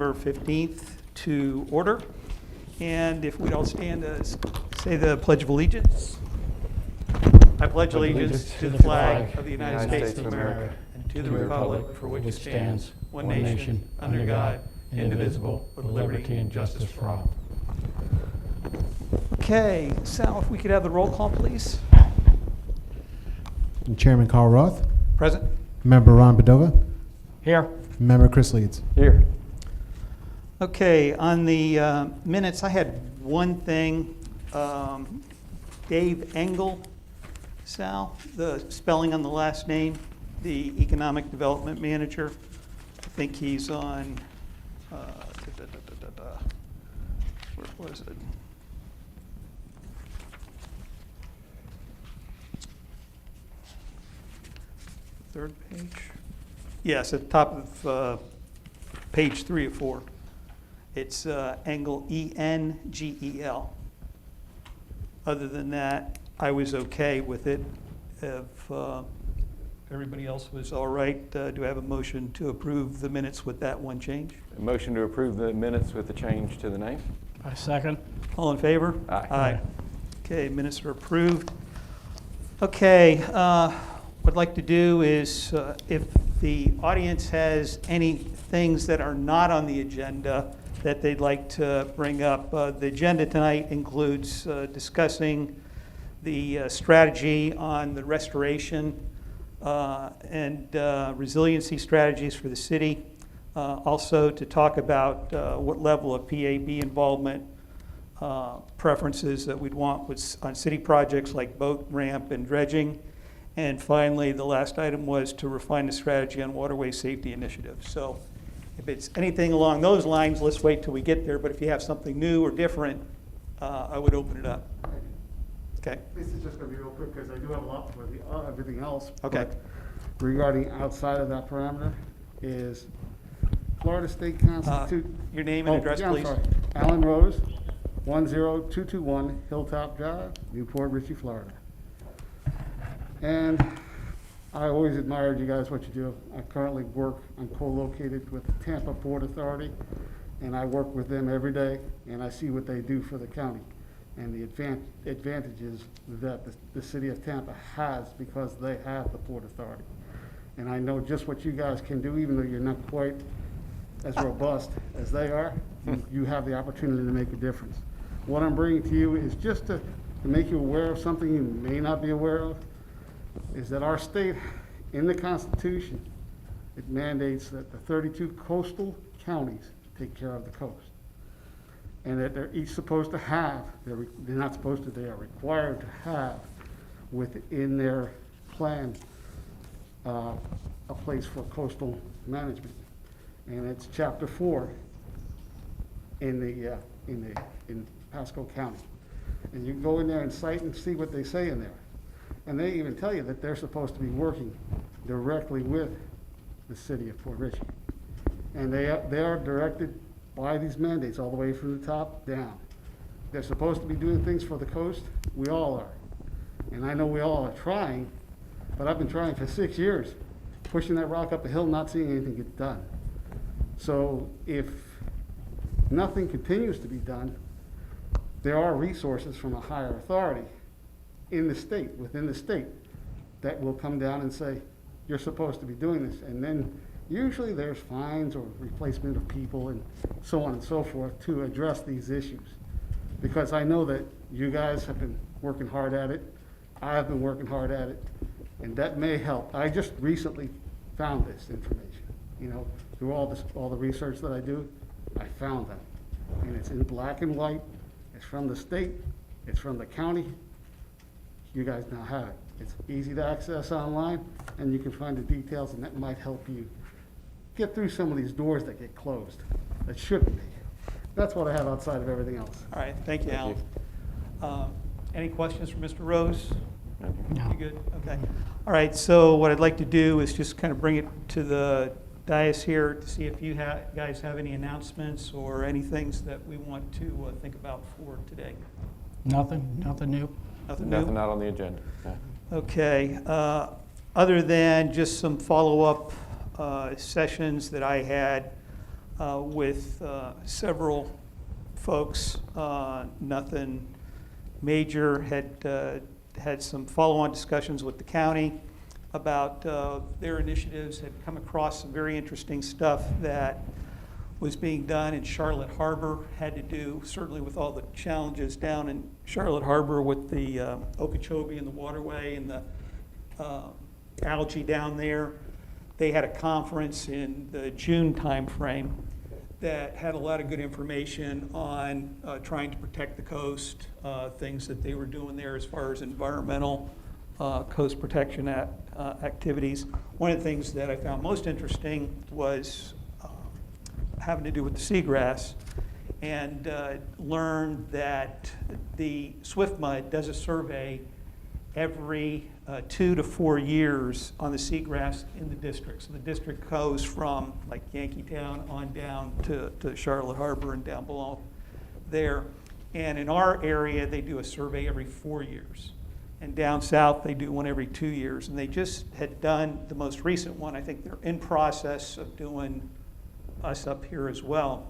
15th to order. And if we'd all stand to say the Pledge of Allegiance. I pledge allegiance to the flag of the United States of America and to the republic for which it stands, one nation, under God, indivisible, with liberty and justice for all. Okay, Sal, if we could have the roll call, please. Chairman Carl Roth. Present. Member Ron Bedova. Here. Member Chris Leeds. Here. Okay, on the minutes, I had one thing. Dave Engel, Sal, the spelling on the last name, the Economic Development Manager. I think he's on, where was it? Third page? Yes, at the top of page 3 of 4. It's Engel, E-N-G-E-L. Other than that, I was okay with it. If everybody else was all right, do I have a motion to approve the minutes with that one change? A motion to approve the minutes with the change to the name? I second. All in favor? Aye. Aye. Okay, minutes are approved. Okay, what I'd like to do is, if the audience has any things that are not on the agenda that they'd like to bring up. The agenda tonight includes discussing the strategy on the restoration and resiliency strategies for the city. Also to talk about what level of PAB involvement preferences that we'd want on city projects like boat ramp and dredging. And finally, the last item was to refine the strategy on waterway safety initiatives. So if it's anything along those lines, let's wait till we get there. But if you have something new or different, I would open it up. Okay. This is just going to be real quick because I do have a lot for everything else. Okay. But regarding outside of that parameter is Florida State Constitution. Your name and address, please. Sorry. Alan Rose, 10221 Hilltop Drive, Newport Richey, Florida. And I always admired you guys, what you do. I currently I'm co-located with the Tampa Port Authority, and I work with them every day, and I see what they do for the county and the advantages that the city of Tampa has because they have the Port Authority. And I know just what you guys can do, even though you're not quite as robust as they are, you have the opportunity to make a difference. What I'm bringing to you is just to make you aware of something you may not be aware of, is that our state, in the Constitution, it mandates that the 32 coastal counties take care of the coast. And that they're each supposed to have, they're not supposed to, they are required to have within their plan a place for coastal management. And it's chapter 4 in Pasco County. And you can go in there and cite and see what they say in there. And they even tell you that they're supposed to be working directly with the city of Port Richey. And they are directed by these mandates all the way from the top down. They're supposed to be doing things for the coast. We all are. And I know we all are trying, but I've been trying for 6 years, pushing that rock up a hill, not seeing anything get done. So if nothing continues to be done, there are resources from a higher authority in the state, within the state, that will come down and say, you're supposed to be doing this. And then usually there's fines or replacement of people and so on and so forth to address these issues. Because I know that you guys have been working hard at it. I have been working hard at it. And that may help. I just recently found this information. You know, through all the research that I do, I found that. And it's in black and white. It's from the state. It's from the county. You guys now have it. It's easy to access online, and you can find the details, and that might help you get through some of these doors that get closed, that shouldn't be. That's what I have outside of everything else. All right, thank you, Thank Alan. Any questions for Mr. Rose? No. You good? Okay. All right, so what I'd like to do is just kind of bring it to the dais here to see if you guys have any announcements or any things that we want to think about for today. Nothing new. Nothing new? Nothing not on the agenda. No. Okay. Other than just some follow-up sessions that I had with several folks. Nothing major. Had some follow-on discussions with the county about their initiatives. Had come across some very interesting stuff that was being done in Charlotte Harbor. Had to do certainly with all the challenges down in Charlotte Harbor with the Okeechobee and the waterway and the algae down there. They had a conference in the June timeframe that had a lot of good information on trying to protect the coast, things that they were doing there as far as environmental coast protection activities. One of the things that I found most interesting was having to do with the seagrass, and learned that the SwiftMud does a survey every 2 to 4 years on the seagrass in the district. So the district goes from like Yankeetown on down to Charlotte Harbor and down below there. And in our area, they do a survey every 4 years. And down south, they do one every 2 years. And they just had done the most recent one. I think they're in process of doing us up here as well.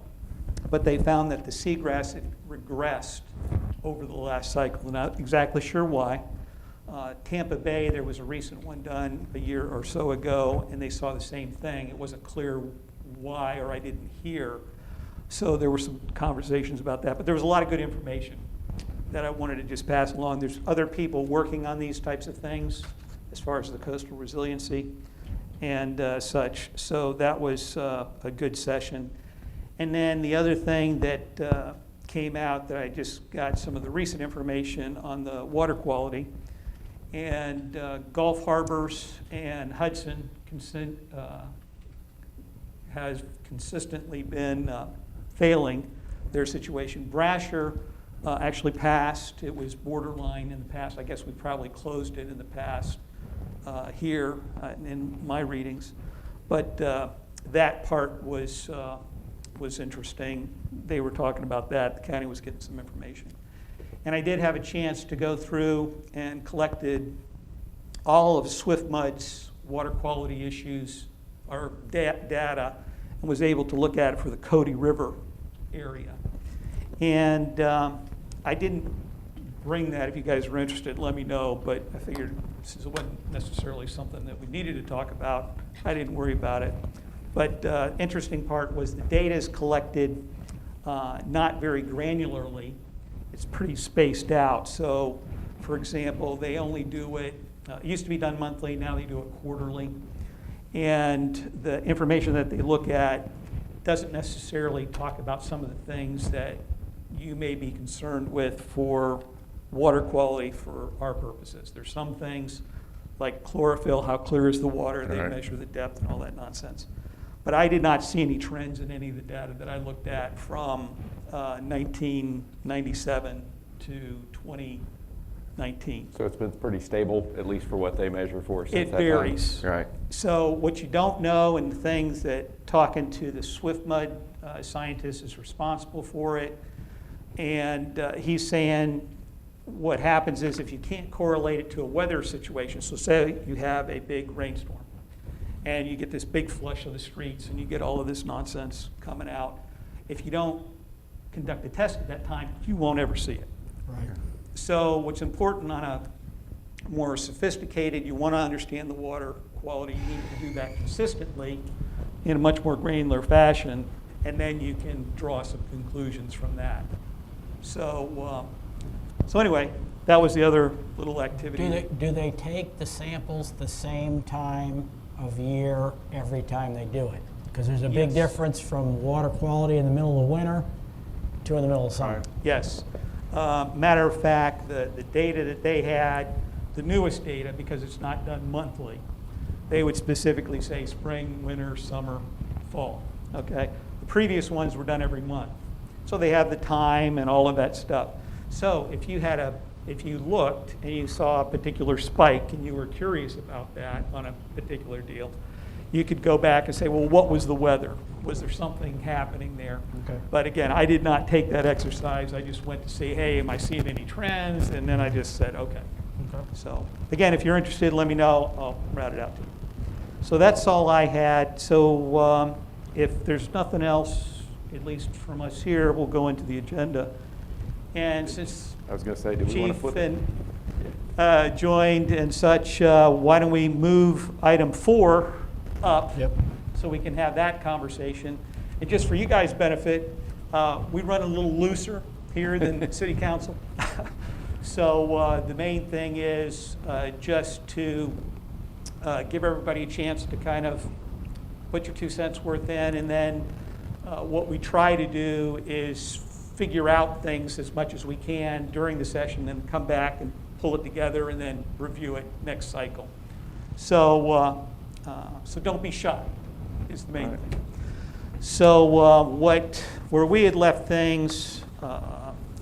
But they found that the seagrass had regressed over the last cycle. Not exactly sure why. Tampa Bay, there was a recent one done a year or so ago, and they saw the same thing. It wasn't clear why, or I didn't hear. So there were some conversations about that. But there was a lot of good information that I wanted to just pass along. There's other people working on these types of things as far as the coastal resiliency and such. So that was a good session. And then the other thing that came out that I just got some of the recent information on the water quality. And Gulf Harbors and Hudson has consistently been failing their situation. Brasher actually passed. It was borderline in the past. I guess we probably closed it in the past here in my readings. But that part was interesting. They were talking about that. The county was getting some information. And I did have a chance to go through and collected all of SwiftMud's water quality issues, or data, and was able to look at it for the Cody River area. And I didn't bring that. If you guys were interested, let me know. But I figured since it wasn't necessarily something that we needed to talk about, I didn't worry about it. But interesting part was the data is collected not very granularly. It's pretty spaced out. So, for example, they only do it, it used to be done monthly, now they do it quarterly. And the information that they look at doesn't necessarily talk about some of the things that you may be concerned with for water quality for our purposes. There's some things like chlorophyll, how clear is the water, they measure the depth and all that nonsense. But I did not see any trends in any of the data that I looked at from 1997 to 2019. So it's been pretty stable, at least for what they measure for since It that time? varies. Right. So what you don't know, and the things that talking to the SwiftMud scientist is responsible for it, and he's saying what happens is if you can't correlate it to a weather situation, so say you have a big rainstorm, and you get this big flush of the streets, and you get all of this nonsense coming out. If you don't conduct a test at that time, you won't ever see it. Right. So what's important on a more sophisticated, you want to understand the water quality, you need to do that consistently in a much more granular fashion, and then you can draw some conclusions from that. So, so anyway, that was the other little activity. Do they take the samples the same time of year every time they do it? Because there's a big Yes. difference from water quality in the middle of winter to in the middle of summer. Yes. Matter of fact, the data that they had, the newest data, because it's not done monthly, they would specifically say spring, winter, summer, fall, okay? The previous ones were done every month. So they have the time and all of that stuff. So if you looked and you saw a particular spike and you were curious about that on a particular deal, you could go back and say, well, what was the weather? Was there something happening there? Okay. But again, I did not take that exercise. I just went to see, hey, am I seeing any trends? And then I just said, okay. Okay. So again, if you're interested, let me know. I'll route it out to you. So that's all I had. So if there's nothing else, at least from us here, we'll go into the agenda. And since I was going to say, do we want to Chief flip it? and joined and such, why don't we move item 4 up? Yep. So we can have that conversation. And just for you guys' benefit, we run a little looser here than City Council. So the main thing is just to give everybody a chance to kind of put your 2 cents worth in, and then what we try to do is figure out things as much as we can during the session, then come back and pull it together and then review it next cycle. So, so don't be shy is the main Right. thing. So where we had left things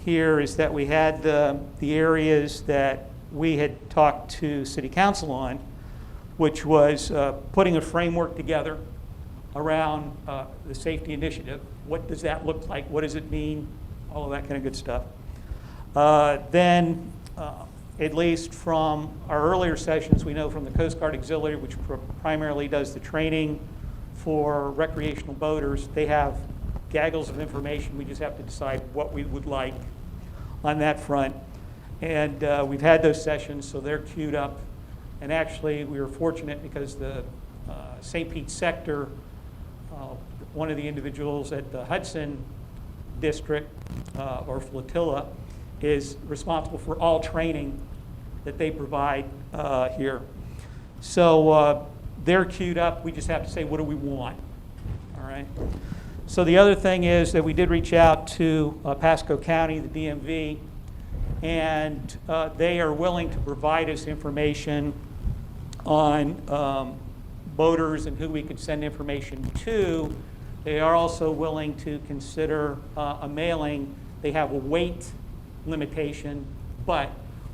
here is that we had the areas that we had talked to City Council on, which was putting a framework together around the safety initiative. What does that look like? What does it mean? All of that kind of good stuff. Then, at least from our earlier sessions, we know from the Coast Guard Auxiliary, which primarily does the training for recreational boaters, they have gaggles of information. We just have to decide what we would like on that front. And we've had those sessions, so they're queued up. And actually, we were fortunate because the St. Pete sector, one of the individuals at the Hudson district or flotilla is responsible for all training that they provide here. So they're queued up. We just have to say, what do we want? All right. So the other thing is that we did reach out to Pasco County, the DMV, and they are willing to provide us information on boaters and who we could send information to. They are also willing to consider a mailing. They have a weight limitation, but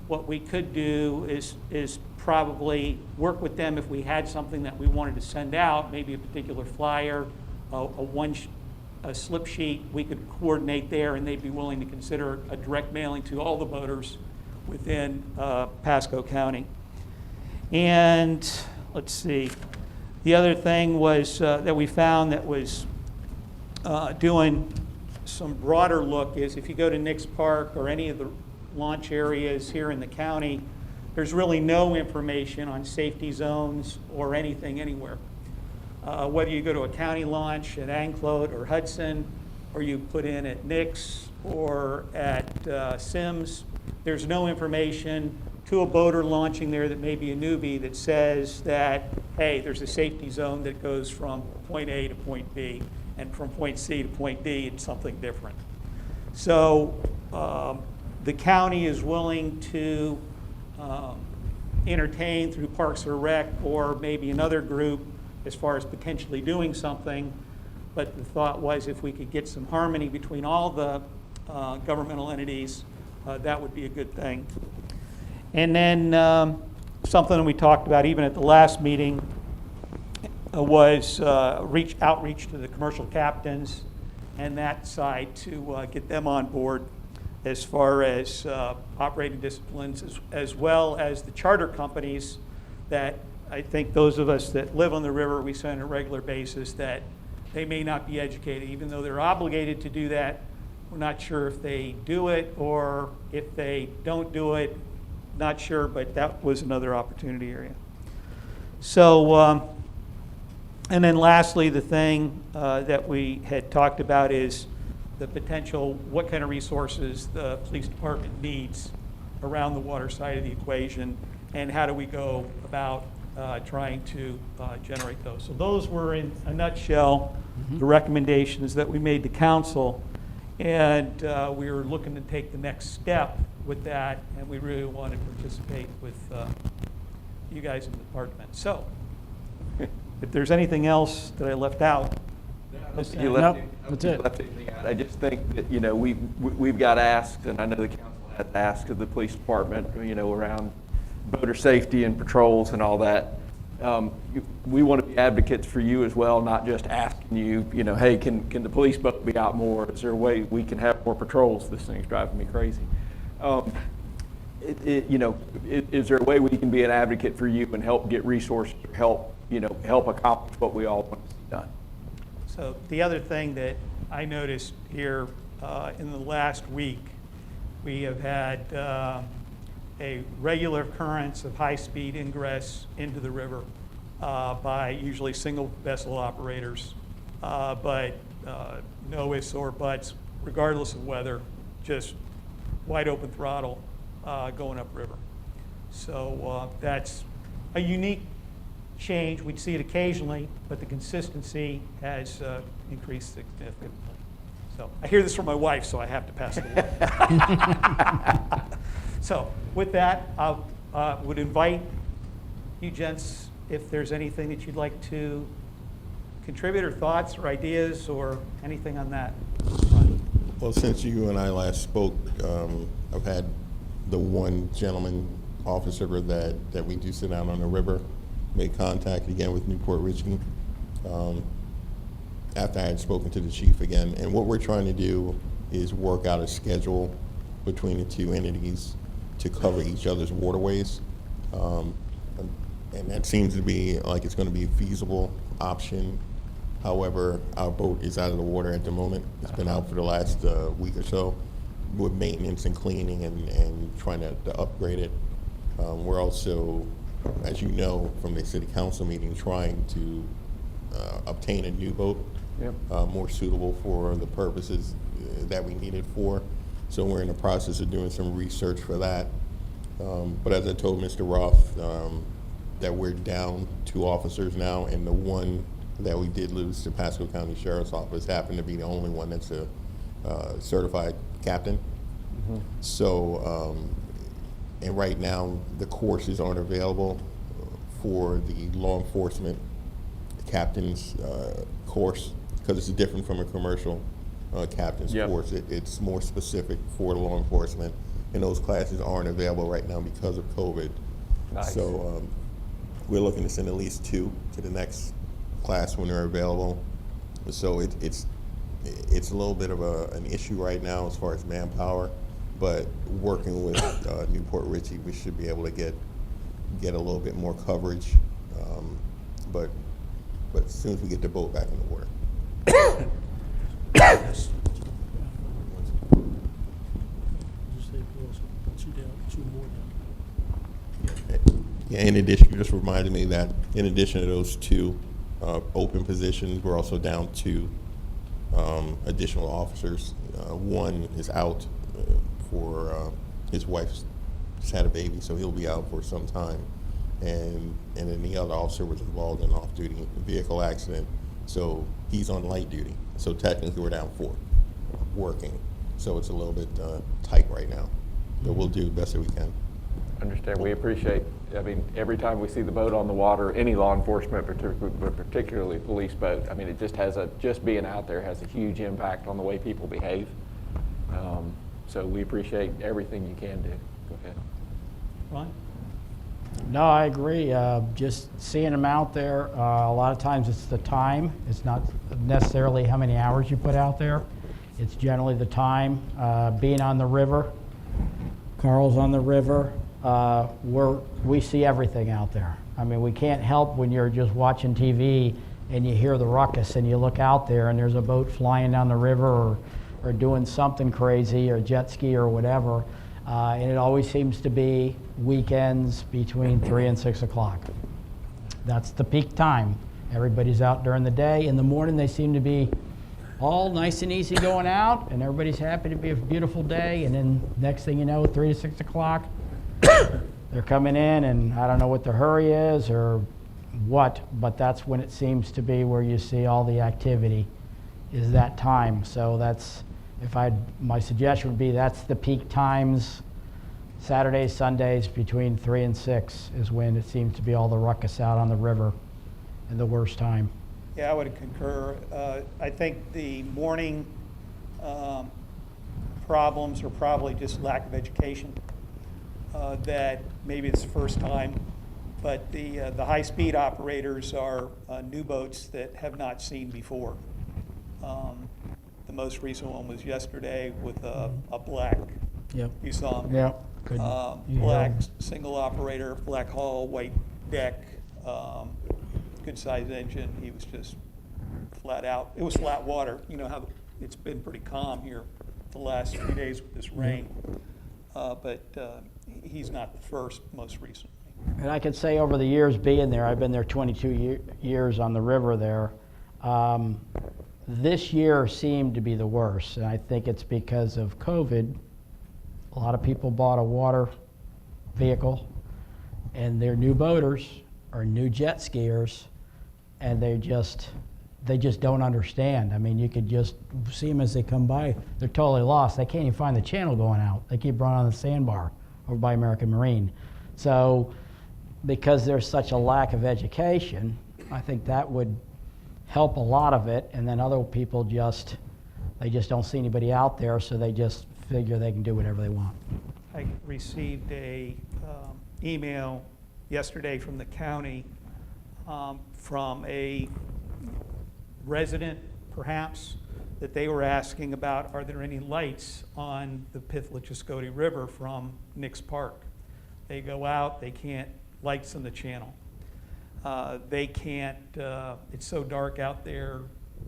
what we could do is probably work with them if we had something that we wanted to send out, maybe a particular flyer, a slip sheet, we could coordinate there, and they'd be willing to consider a direct mailing to all the boaters within Pasco County. And let's see, the other thing was that we found that was doing some broader look is if you go to Nix Park or any of the launch areas here in the county, there's really no information on safety zones or anything anywhere. Whether you go to a county launch at Anclote or Hudson, or you put in at Nix or at Sims, there's no information to a boater launching there that may be a newbie that says that, hey, there's a safety zone that goes from point A to point B, and from point C to point D, it's something different. So the county is willing to entertain through Parks or Rec or maybe another group as far as potentially doing something, but the thought was if we could get some harmony between all the governmental entities, that would be a good thing. And then something we talked about even at the last meeting was outreach to the commercial captains and that side to get them on board as far as operating disciplines, as well as the charter companies that I think those of us that live on the river, we see on a regular basis that they may not be educated, even though they're obligated to do that. We're not sure if they do it or if they don't do it, not sure, but that was another opportunity area. So, and then lastly, the thing that we had talked about is the potential, what kind of resources the police department needs around the water side of the equation, and how do we go about trying to generate those. So those were, in a nutshell, the recommendations that we made to council, and we were looking to take the next step with that, and we really want to participate with you guys in the department. So, if there's anything else that I left out, You left, Nope, that's it. left anything out. I just think that, you know, we've got asked, and I know the council has asked of the police department, you know, around boater safety and patrols and all that. We want to be advocates for you as well, not just asking you, you know, hey, can the police boat be out more? Is there a way we can have more patrols? This thing's driving me crazy. You know, is there a way we can be an advocate for you and help get resources, help accomplish what we all want to see done? So the other thing that I noticed here in the last week, we have had a regular occurrence of high-speed ingress into the river by usually single vessel operators, but no ifs or buts, regardless of weather, just wide open throttle going upriver. So that's a unique change. We'd see it occasionally, but the consistency has increased significantly. So I hear this from my wife, so I have to pass it along. So with that, I would invite you gents, if there's anything that you'd like to contribute, or thoughts or ideas or anything on that front. Well, since you and I last spoke, I've had the one gentleman officer that we do sit down on the river make contact again with Newport Richey after I had spoken to the chief again. And what we're trying to do is work out a schedule between the two entities to cover each other's waterways. And that seems to be like it's going to be a feasible option. However, our boat is out of the water at the moment. It's been out for the last week or so with maintenance and cleaning and trying to upgrade it. We're also, as you know, from the city council meeting, trying to obtain a new boat, more suitable for the purposes that we need it for. So we're in the process of doing some research for that. But as I told Mr. Roth, that we're down 2 officers now, and the one that we did lose to Pasco County Sheriff's Office happened to be the only one that's a certified captain. Mm-hmm. So, and right now the courses aren't available for the law enforcement captain's course, because it's different from a commercial captain's course. It's more specific for the law enforcement, and those classes aren't available right now because of COVID. Nice. So we're looking to send at least 2 to the next class when they're available. So it's a little bit of an issue right now as far as manpower, but working with Newport Richey, we should be able to get a little bit more coverage. But as soon as we get the boat back in the water. Yeah, in addition, you just reminded me that in addition to those 2 open positions, we're also down 2 additional officers. One is out for his wife's just had a baby, so he'll be out for some time. And then the other officer was involved in an off-duty vehicle accident, so he's on light duty. So technically we're down 4 working. So it's a little bit tight right now, but we'll do the best that we can. Understand. We appreciate, I mean, every time we see the boat on the water, any law enforcement, but particularly police boat, I mean, it just has just being out there has a huge impact on the way people behave. So we appreciate everything you can do. Go ahead. Ron? No, I agree. Just seeing them out there, a lot of times it's the time. It's not necessarily how many hours you put out there. It's generally the time. Being on the river, Carl's on the river, we see everything out there. I mean, we can't help when you're just watching TV and you hear the ruckus and you look out there and there's a boat flying down the river or doing something crazy, or jet ski or whatever. And it always seems to be weekends between 3 and 6 o'clock. That's the peak time. Everybody's out during the day. In the morning, they seem to be all nice and easy going out, and everybody's happy to be a beautiful day. And then next thing you know, 3 to 6 o'clock, they're coming in, and I don't know what the hurry is or what, but that's when it seems to be where you see all the activity, is that time. So that's, my suggestion would be that's the peak times. Saturdays, Sundays between 3 and 6 is when it seems to be all the ruckus out on the river and the worst time. Yeah, I would concur. I think the morning problems are probably just lack of education. That maybe it's the first time, but the high-speed operators are new boats that have not seen before. The most recent one was yesterday with a black. Yep. You saw him. Yep. Good. Black single operator, black hull, white deck, good size engine. He was just flat out. It was flat water. You know how it's been pretty calm here the last few days with this rain. But he's not the first, most recently. And I could say over the years being there, I've been there 22 years on the river there. This year seemed to be the worst, and I think it's because of COVID. A lot of people bought a water vehicle, and they're new boaters or new jet skiers, and they just don't understand. I mean, you could just see them as they come by. They're totally lost. They can't even find the channel going out. They keep running on the sandbar over by American Marine. So because there's such a lack of education, I think that would help a lot of it. And then other people they just don't see anybody out there, so they just figure they can do whatever they want. I received a email yesterday from the county from a resident, perhaps, that they were asking about, are there any lights on the Pythla-Chascoti River from Nix Park? They go out, they can't, lights in the channel. They can't, it's so dark out there,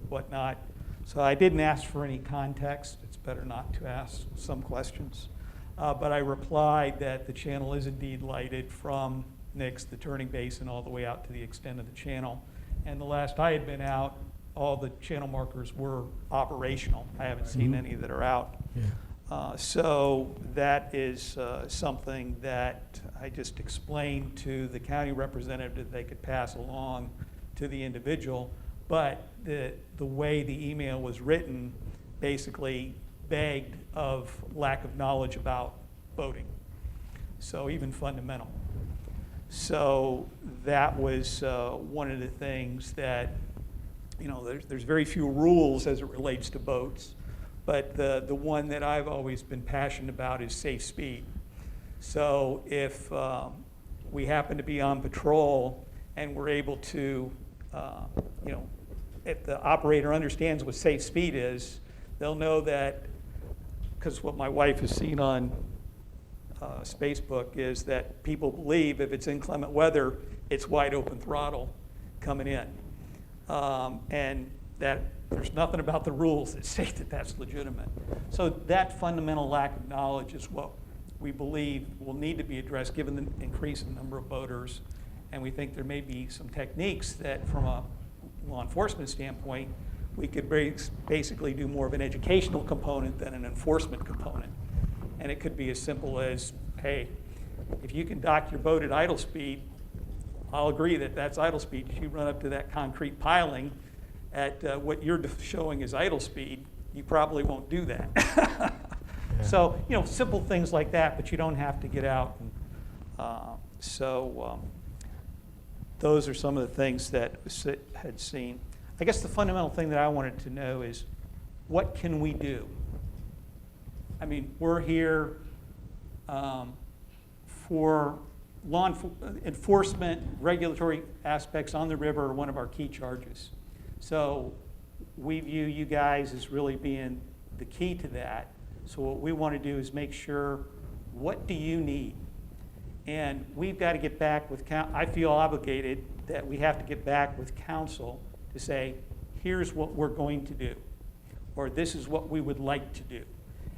whatnot. So I didn't ask for any context. It's better not to ask some questions. But I replied that the channel is indeed lighted from Nix, the turning basin, all the way out to the extent of the channel. And the last I had been out, all the channel markers were operational. I haven't seen any that are out. Yeah. So that is something that I just explained to the county representative that they could pass along to the individual. But the way the email was written basically begged of lack of knowledge about boating, so even fundamental. So that was one of the things that, you know, there's very few rules as it relates to boats, but the one that I've always been passionate about is safe speed. So if we happen to be on patrol and we're able to, you know, if the operator understands what safe speed is, they'll know that, because what my wife has seen on Facebook is that people believe if it's inclement weather, it's wide open throttle coming in. And that there's nothing about the rules that say that that's legitimate. So that fundamental lack of knowledge is what we believe will need to be addressed given the increase in number of boaters. And we think there may be some techniques that from a law enforcement standpoint, we could basically do more of an educational component than an enforcement component. And it could be as simple as, hey, if you can dock your boat at idle speed, I'll agree that that's idle speed. If you run up to that concrete piling at what you're showing as idle speed, you probably won't do that. Yeah. So, you know, simple things like that, but you don't have to get out. And, those are some of the things that I had seen. I guess the fundamental thing that I wanted to know is, what can we do? I mean, we're here for law enforcement, regulatory aspects on the river are one of our key charges. So we view you guys as really being the key to that. So what we want to do is make sure, what do you need? And we've got to get back with, I feel obligated that we have to get back with council to say, here's what we're going to do, or this is what we would like to do.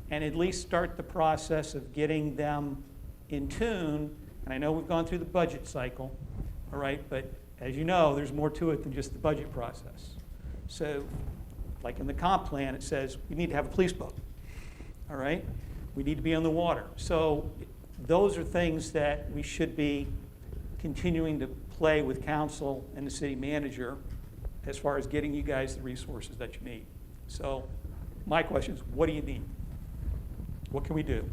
And at least start the process of getting them in tune. And I know we've gone through the budget cycle, all right, but as you know, there's more to it than just the budget process. So, like in the comp plan, it says we need to have a police boat, all right? We need to be on the water. So those are things that we should be continuing to play with council and the city manager as far as getting you guys the resources that you need. So my question is, what do you need? What can we do?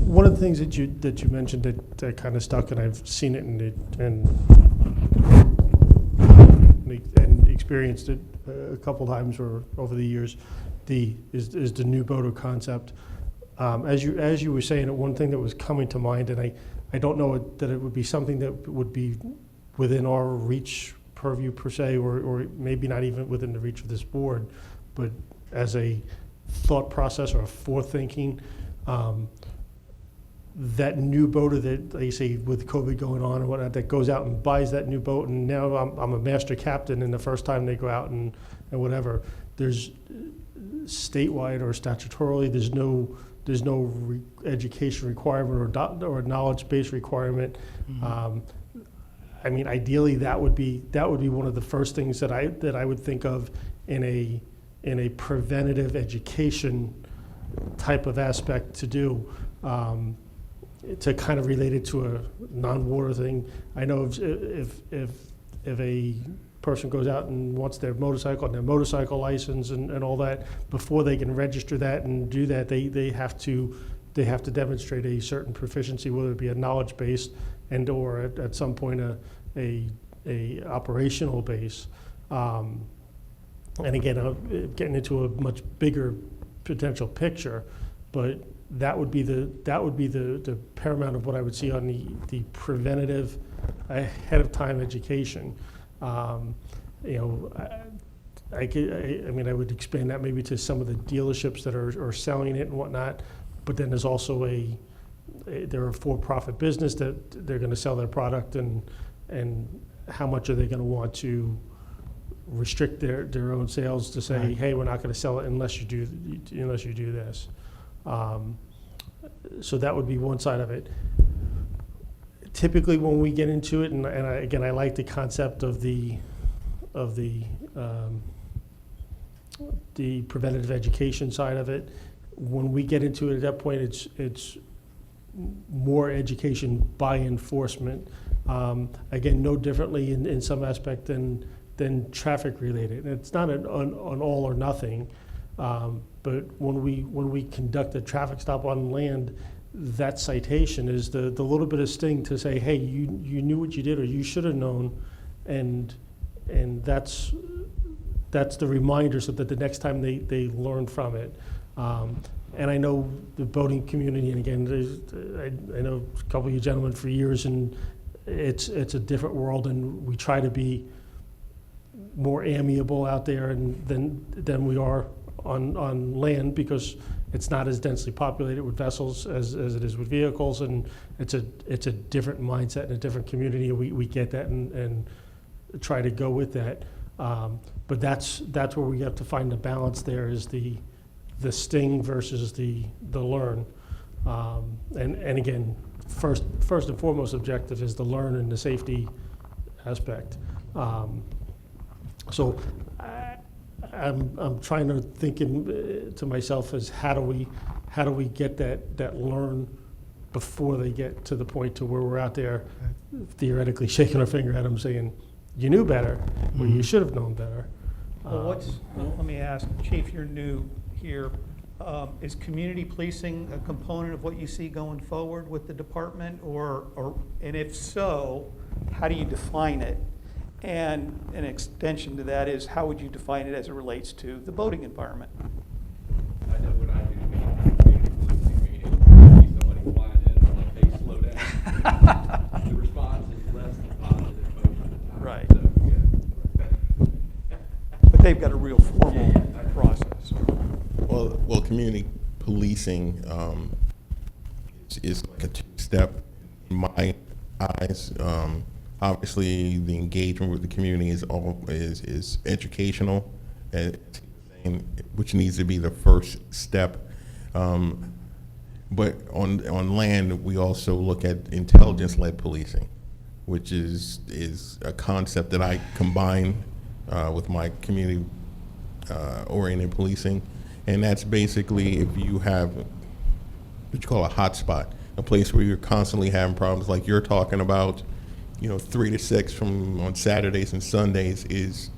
One of the things that you mentioned that kind of stuck, and I've seen it and experienced it a couple times or over the years, is the new boater concept. As you were saying it, one thing that was coming to mind, and I don't know that it would be something that would be within our reach purview per se, or maybe not even within the reach of this board, but as a thought process or a forethinking, that new boater that, like you say, with COVID going on and whatnot, that goes out and buys that new boat, and now I'm a master captain, and the first time they go out and whatever, there's statewide or statutorily, there's no education requirement or knowledge-based requirement. I mean, ideally, that would be one of the first things that I would think of in a preventative education type of aspect to do, to kind of relate it to a non-water thing. I know if a person goes out and wants their motorcycle and their motorcycle license and all that, before they can register that and do that, they have to demonstrate a certain proficiency, whether it be a knowledge-based and or at some point a operational base. And again, I'm getting into a much bigger potential picture, but that would be the paramount of what I would see on the preventative ahead of time education. You know, I mean, I would expand that maybe to some of the dealerships that are selling it and whatnot, but then there's also they're a for-profit business that they're going to sell their product, and how much are they going to want to restrict their own sales to say, hey, we're not going to sell it unless you do this. So that would be one side of it. Typically, when we get into it, and I like the concept of the preventative education side of it. When we get into it at that point, it's more education by enforcement. Again, no differently in some aspect than traffic related. And it's not an all or nothing, but when we conduct a traffic stop on land, that citation is the little bit of sting to say, hey, you knew what you did, or you should have known, and that's the reminder, so that the next time they learn from it. And I know the boating community, and again, I know a couple of you gentlemen for years, and it's a different world, and we try to be more amiable out there than we are on land, because it's not as densely populated with vessels as it is with vehicles, and it's a different mindset and a different community, and we get that and try to go with that. But that's where we have to find the balance. There is the sting versus the learn, and again, first and foremost objective is the learn and the safety aspect. So I'm trying to think to myself as how do we get that learn before they get to the point to where we're out there theoretically shaking our finger at them saying, you knew better, or you should have known better. Well, let me ask, Chief, you're new here. Is community policing a component of what you see going forward with the department, and if so, how do you define it? And an extension to that is, how would you define it as it relates to the boating environment? I know what I do in community policing meeting. Somebody flying in, I'm like, hey, slow down. The response is less than positive most of the time. Right. So, yeah. But they've got a real formal process. Well, community policing is like a two-step in my eyes. Obviously, the engagement with the community is educational, which needs to be the first step. But on land, we also look at intelligence-led policing, which is a concept that I combine with my community oriented policing. And that's basically if you have what you call a hotspot, a place where you're constantly having problems like you're talking about, 3 to 6 on Saturdays and Sundays is,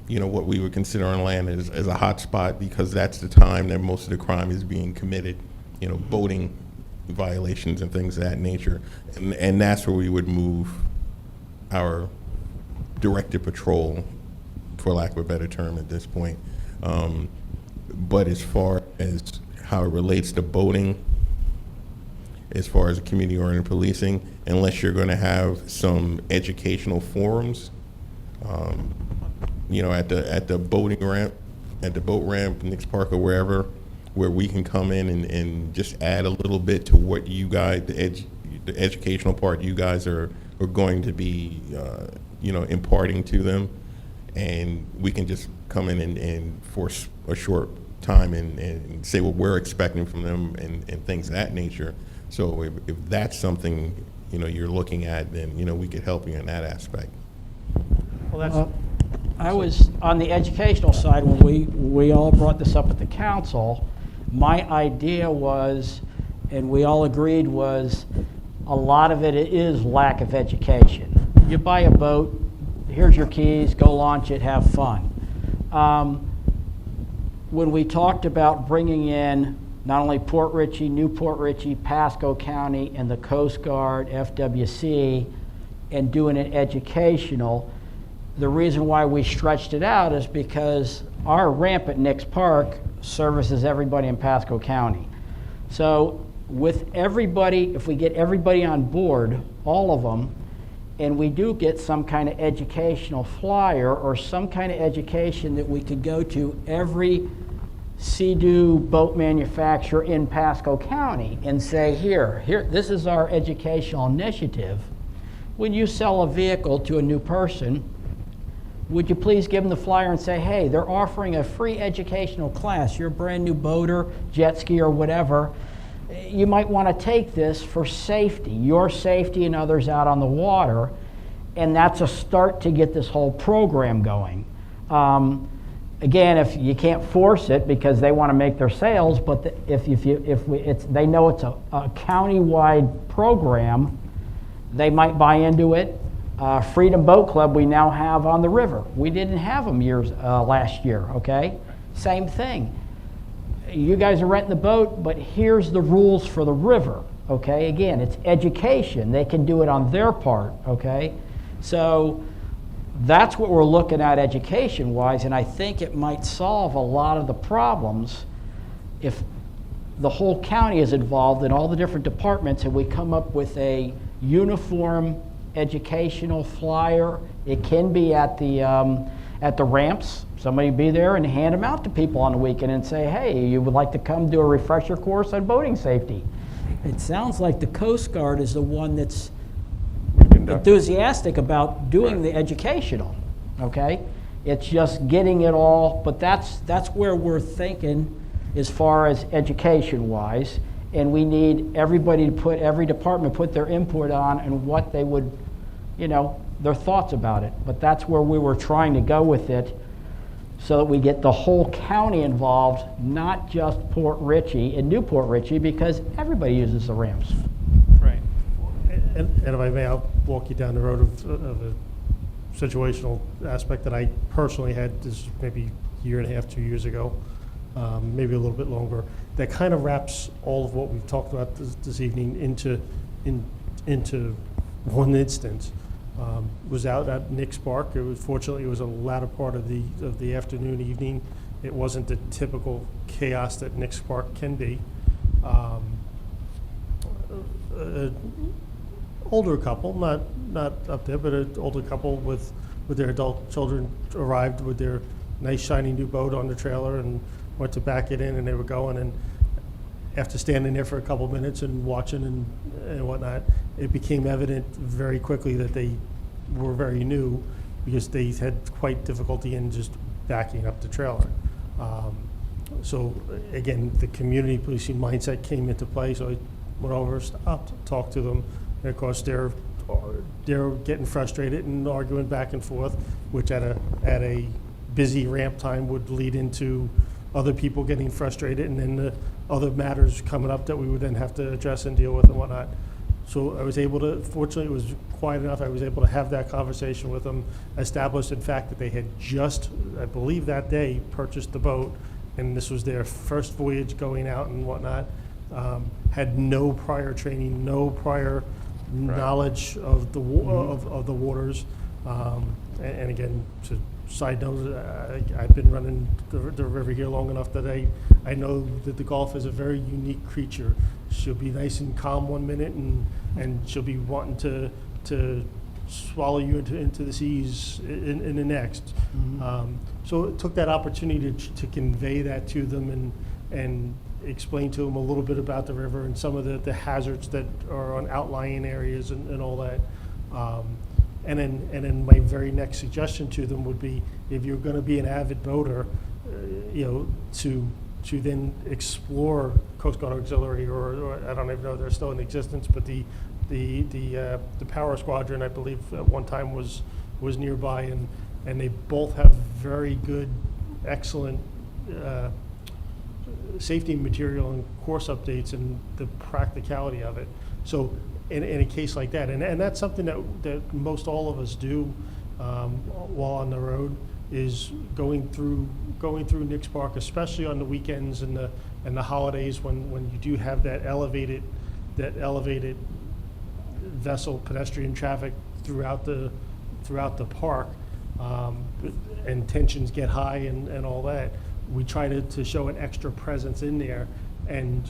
what we would consider on land as a hotspot, because that's the time that most of the crime is being committed, boating violations and things of that nature. And that's where we would move our directed patrol, for lack of a better term at this point. But as far as how it relates to boating, as far as community-oriented policing, unless you're going to have some educational forums, at the boating ramp, at the boat ramp, Nix Park or wherever, where we can come in and just add a little bit to what you guys, the educational part you guys are going to be, imparting to them. And we can just come in and for a short time and say what we're expecting from them and things of that nature. So if that's something, you're looking at, then, we could help you in that aspect. Well, that's, I was on the educational side when we all brought this up at the council. My idea was, and we all agreed, was a lot of it is lack of education. You buy a boat, here's your keys, go launch it, have fun. When we talked about bringing in not only Port Richey, New Port Richey, Pasco County, and the Coast Guard, FWC, and doing it educational, the reason why we stretched it out is because our ramp at Nix Park services everybody in Pasco County. So with everybody, if we get everybody on board, all of them, and we do get some kind of educational flyer or some kind of education that we could go to every Sea-Doo boat manufacturer in Pasco County and say, here, this is our educational initiative. When you sell a vehicle to a new person, would you please give them the flyer and say, hey, they're offering a free educational class. You're a brand new boater, jet ski, or whatever. You might want to take this for safety, your safety and others out on the water, and that's a start to get this whole program going. Again, if you can't force it because they want to make their sales, but they know it's a county-wide program, they might buy into it. Freedom Boat Club we now have on the river. We didn't have them last year, okay? Same thing. You guys are renting the boat, but here's the rules for the river, okay? Again, it's education. They can do it on their part, okay? So that's what we're looking at education-wise, and I think it might solve a lot of the problems if the whole county is involved in all the different departments and we come up with a uniform educational flyer. It can be at the ramps. Somebody be there and hand them out to people on the weekend and say, hey, you would like to come do a refresher course on boating safety. It sounds like the Coast Guard is the one that's enthusiastic about doing the educational, okay? It's just getting it all, but that's where we're thinking as far as education-wise, and we need everybody to every department put their input on and what they would, their thoughts about it. But that's where we were trying to go with it, so that we get the whole county involved, not just Port Richey and New Port Richey, because everybody uses the ramps. right. And if I may, I'll walk you down the road of a situational aspect that I personally had this maybe a year and a half, 2 years ago, maybe a little bit longer. That kind of wraps all of what we've talked about this evening into one instance. Was out at Nix Park. Fortunately, it was a latter part of the afternoon, evening. It wasn't the typical chaos that Nix Park can be. Older couple, not up there, but an older couple with their adult children arrived with their nice shiny new boat on the trailer and went to back it in, and they were going. And after standing there for a couple minutes and watching and whatnot, it became evident very quickly that they were very new, because they had quite difficulty in just backing up the trailer. So again, the community policing mindset came into play. So I went over, stopped, talked to them, and of course they're getting frustrated and arguing back and forth, which at a busy ramp time would lead into other people getting frustrated, and then the other matters coming up that we would then have to address and deal with and whatnot. So I was able to, fortunately it was quiet enough, I was able to have that conversation with them, establish in fact that they had just, I believe that day, purchased the boat, and this was their first voyage going out and whatnot. Had no prior training, no prior knowledge of the of the waters. And again, to side note, I've been running the river here long enough that I know that the Gulf is a very unique creature. She'll be nice and calm one minute, and she'll be wanting to swallow you into the seas in the next. So it took that opportunity to convey that to them and explain to them a little bit about the river and some of the hazards that are on outlying areas and all that. And then my very next suggestion to them would be, if you're going to be an avid boater, to then explore Coast Guard Auxiliary, or I don't even know if they're still in existence, but the Power Squadron, I believe at one time was nearby, and they both have very good, excellent safety material and course updates and the practicality of it. So in a case like that, and that's something that most all of us do while on the road, is going through Nick's Park, especially on the weekends and the holidays when you do have that elevated vessel pedestrian traffic throughout the park, and tensions get high and all that. We try to show an extra presence in there and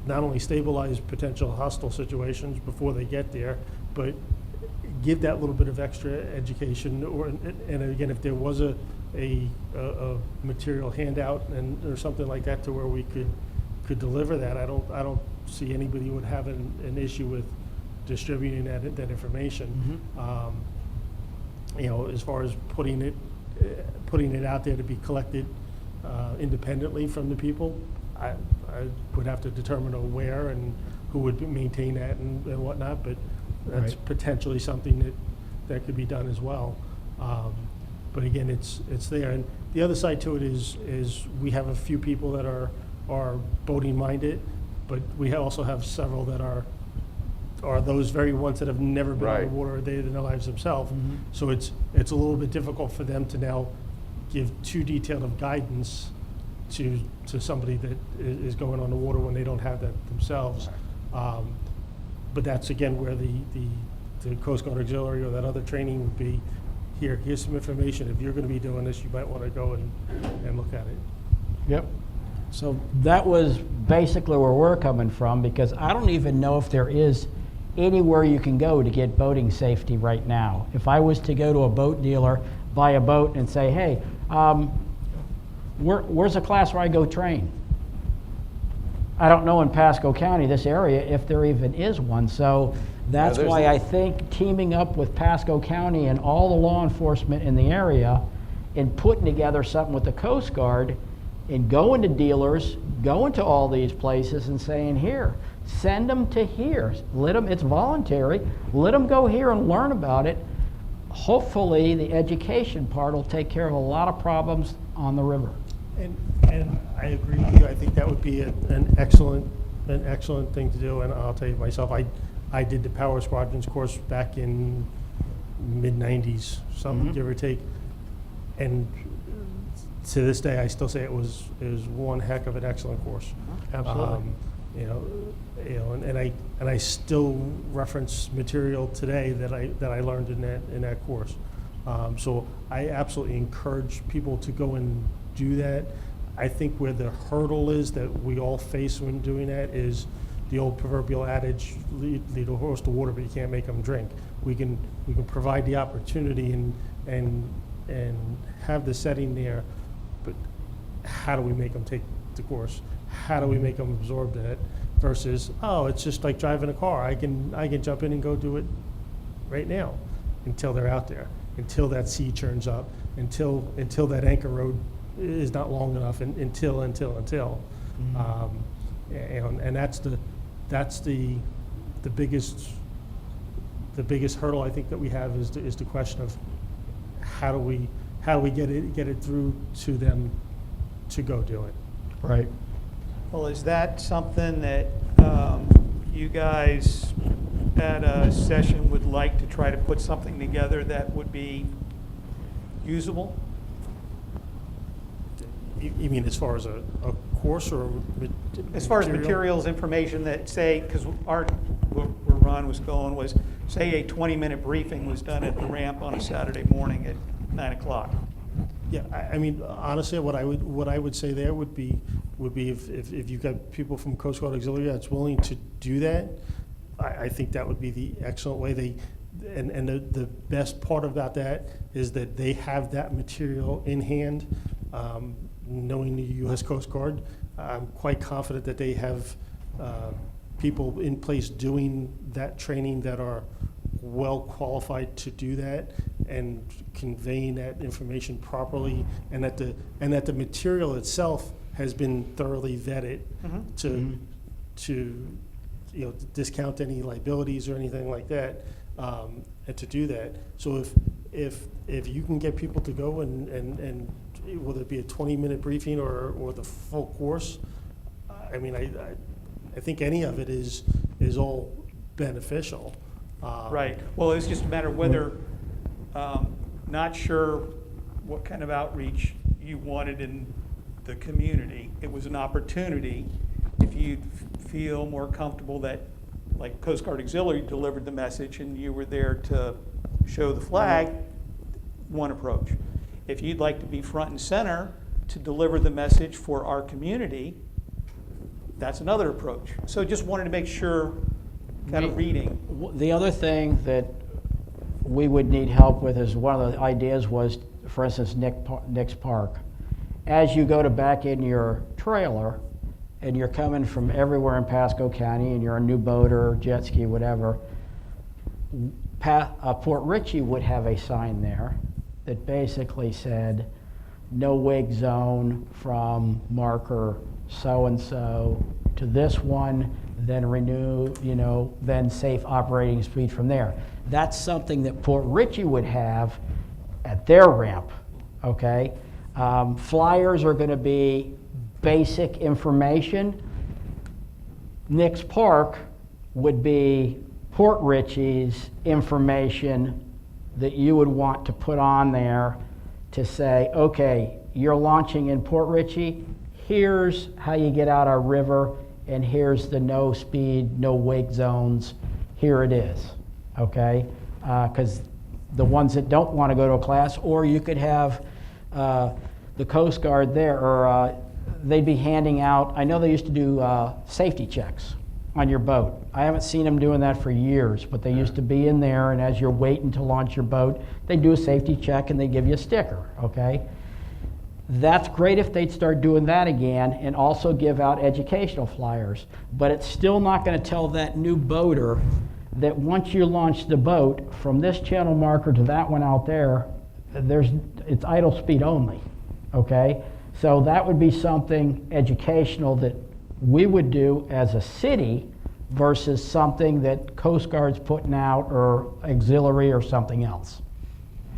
not only stabilize potential hostile situations before they get there, but give that little bit of extra education. And again, if there was a material handout or something like that to where we could deliver that, I don't see anybody would have an issue with distributing that information. As far as putting it out there to be collected independently from the people, I would have to determine where and who would maintain that and whatnot, but that's Right. potentially something that could be done as well. But again, it's there. And the other side to it is we have a few people that are boating minded, but we also have several that are those very ones that have never been on Right. the water a day in their lives themselves. So it's a little bit difficult for them to now give too detailed of guidance to somebody that is going on the water when they don't have that themselves. But that's again where the Coast Guard Auxiliary or that other training would be. Here's some information. If you're going to be doing this, you might want to go and look at it. Yep. So that was basically where we're coming from, because I don't even know if there is anywhere you can go to get boating safety right now. If I was to go to a boat dealer, buy a boat and say, hey, where's a class where I go train? I don't know in Pasco County, this area, if there even is one. So that's there's why the- I think teaming up with Pasco County and all the law enforcement in the area and putting together something with the Coast Guard and going to dealers, going to all these places and saying, here, send them to here. Let them, it's voluntary. Let them go here and learn about it. Hopefully, the education part will take care of a lot of problems on the river. And I agree with you. I think that would be an excellent thing to do. And I'll tell you myself, I did the Power Squadrons course back in mid-90s, something give or take. And to this day, I still say it was one heck of an excellent course. Absolutely. And I still reference material today that I learned in that course. So I absolutely encourage people to go and do that. I think where the hurdle is that we all face when doing that is the old proverbial adage: lead a horse to water, but you can't make them drink. We can provide the opportunity and have the setting there, but how do we make them take the course? How do we make them absorb that? Versus, oh, it's just like driving a car. I can jump in and go do it right now, until they're out there, until that sea churns up, until that anchor road is not long enough, and until. And that's the biggest hurdle I think that we have is the question of how do we get it through to them to go do it. Right. Well, is that something that you guys at a session would like to try to put something together that would be usable? You mean as far as a course or As far as materials, information that say, because where Ron was going was, say a 20-minute briefing was done at the ramp on a Saturday morning at 9 o'clock. Yeah, I mean, honestly, what I would say there would be if you've got people from Coast Guard Auxiliary that's willing to do that, I think that would be the excellent way. And the best part about that is that they have that material in hand. knowing the U.S. Coast Guard, I'm quite confident that they have people in place doing that training that are well qualified to do that and conveying that information properly, and that the material itself has been thoroughly vetted to discount any liabilities or anything like that, and to do that. So if you can get people to go and whether it be a 20-minute briefing or the full course, I mean, I think any of it is all beneficial. Right. Well, it's just a matter of whether, not sure what kind of outreach you wanted in the community. It was an opportunity. If you feel more comfortable that, like Coast Guard Auxiliary delivered the message and you were there to show the flag, one approach. If you'd like to be front and center to deliver the message for our community, that's another approach. So just wanted to make sure, kind of reading. The other thing that we would need help with is one of the ideas was, for instance, Nick's Park. As you go to back in your trailer and you're coming from everywhere in Pasco County and you're a new boater, jet ski, whatever, Port Richey would have a sign there that basically said, no wake zone from marker so-and-so to this one, then renew, then safe operating speed from there. That's something that Port Richey would have at their ramp, okay? Flyers are gonna be basic information. Nick's Park would be Port Richey's information that you would want to put on there to say, okay, you're launching in Port Richey, here's how you get out our river, and here's the no speed, no wake zones, here it is, okay? Because the ones that don't want to go to a class, or you could have the Coast Guard there, or they'd be handing out, I know they used to do safety checks on your boat. I haven't seen them doing that for years, but they used to be in there, and as you're waiting to launch your boat, they do a safety check and they give you a sticker, okay? That's great if they'd start doing that again and also give out educational flyers, but it's still not going to tell that new boater that once you launch the boat from this channel marker to that one out there, it's idle speed only, okay? So that would be something educational that we would do as a city versus something that Coast Guard's putting out or auxiliary or something else.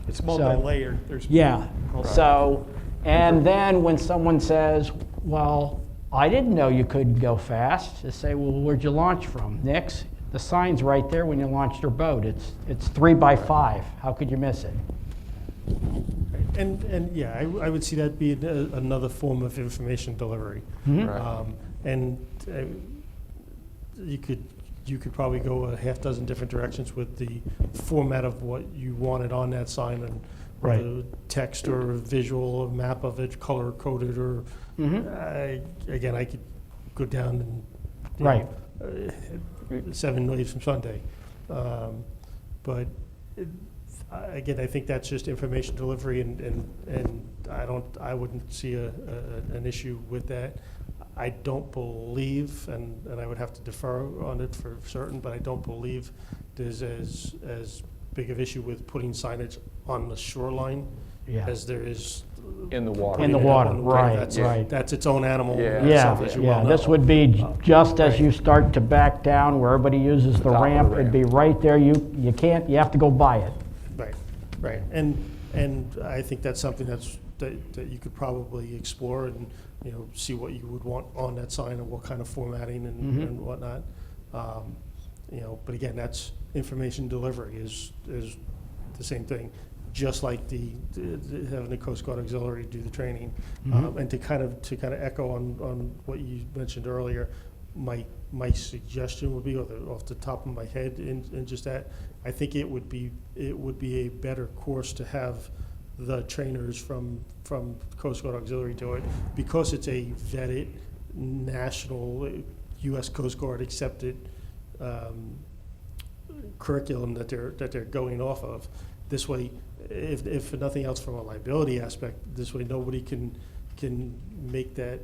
It's multi-layered. There's Yeah, multi- so, and then when someone says, well, I didn't know you could go fast, just say, well, where'd you launch from? Nick's, the sign's right there when you launched your boat. It's 3 by 5. How could you miss it? And yeah, I would see that be another form of information delivery. Right. And you could probably go a half dozen different directions with the format of what you wanted on that sign, and Right. whether text or visual or map of it, color coded, or again, I could go down and Right. 7 Waves from Sunday, but again, I think that's just information delivery, and I wouldn't see an issue with that. I don't believe, and I would have to defer on it for certain, but I don't believe there's as big of issue with putting signage on the shoreline Yeah. as there is In the water. In the water, right, That's, right. that's its own animal. Yeah. itself, Yeah, as you yeah, well this know. would be just as you start to back down where everybody uses the Top of the ramp, it'd be right there. You have to go by it. Right, right, and I think that's something that you could probably explore and, see what you would want on that sign and what kind of formatting and whatnot. But again, that's information delivery is the same thing, just like the having the Coast Guard Auxiliary do the training. And to kind of echo on what you mentioned earlier, my suggestion would be, off the top of my head, in just that, I think it would be a better course to have the trainers from Coast Guard Auxiliary do it, because it's a vetted national U.S. Coast Guard accepted curriculum that they're going off of. This way, if for nothing else, from a liability aspect, this way nobody can can make that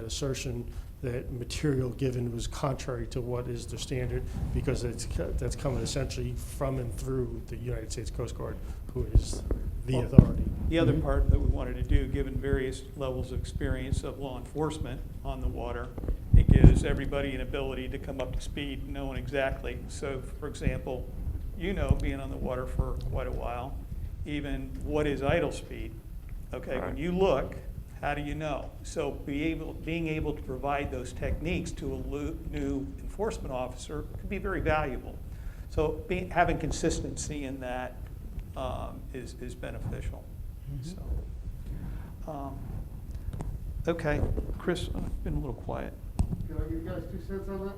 assertion that material given was contrary to what is the standard, because that's coming essentially from and through the United States Coast Guard, who is the Well, authority. The other part that we wanted to do, given various levels of experience of law enforcement on the water, it gives everybody an ability to come up to speed, knowing exactly. So, for example, you know, being on the water for quite a while, even what is idle speed? Okay, when Right. you look, how do you know? So being able to provide those techniques to a new enforcement officer could be very valuable. So having consistency in that is beneficial. So, okay, Chris, I've been a little quiet. Can I give you guys 2 cents on that?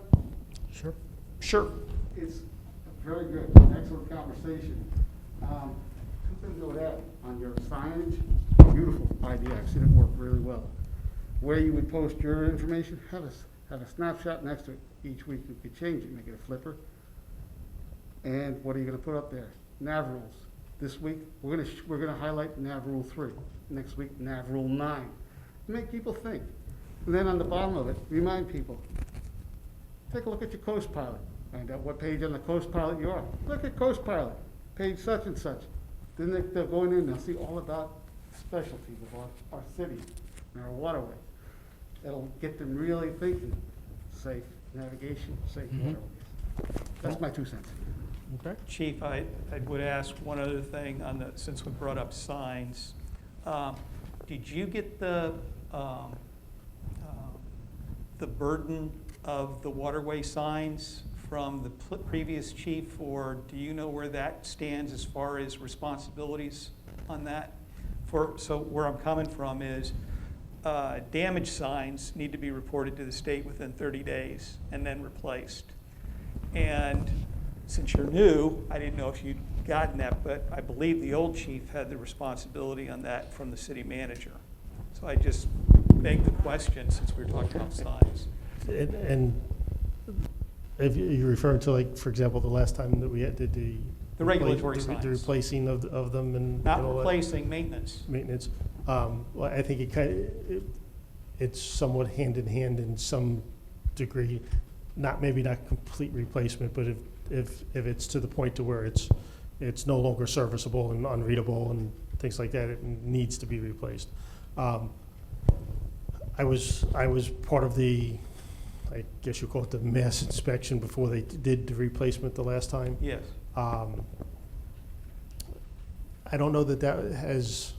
Sure. Sure. It's very good, excellent conversation. 2 things I would add on your signage, beautiful idea, I've seen it work really well. Where you would post your information, have a snapshot next to it each week. You could change it, make it a flipper. And what are you gonna put up there? NAV rules. This week, we're gonna highlight NAV rule 3. Next week, NAV rule 9. Make people think. And then on the bottom of it, remind people, take a look at your Coast Pilot. Find out what page on the Coast Pilot you are. Look at Coast Pilot, page such and such. Then they'll go in and they'll see all about specialties of our city and our waterways. That'll get them really thinking, safe navigation, safe waterways. That's my 2 cents. Okay. Chief, I would ask one other thing on the, since we brought up signs. Did you get the burden of the waterway signs from the previous chief, or do you know where that stands as far as responsibilities on that? So where I'm coming from is damaged signs need to be reported to the state within 30 days and then replaced. And since you're new, I didn't know if you'd gotten that, but I believe the old chief had the responsibility on that from the city manager. So I just begged the question, since we were talking about signs. And if you're referring to, like, for example, the last time that we did the regulatory the signs. replacing of them and Not all that replacing, maintenance. maintenance, well, I think it's somewhat hand in hand in some degree. Maybe not complete replacement, but if it's to the point to where it's no longer serviceable and unreadable and things like that, it needs to be replaced. I was part of the, I guess you call it the mass inspection before they did the replacement the last time. Yes. I don't know that has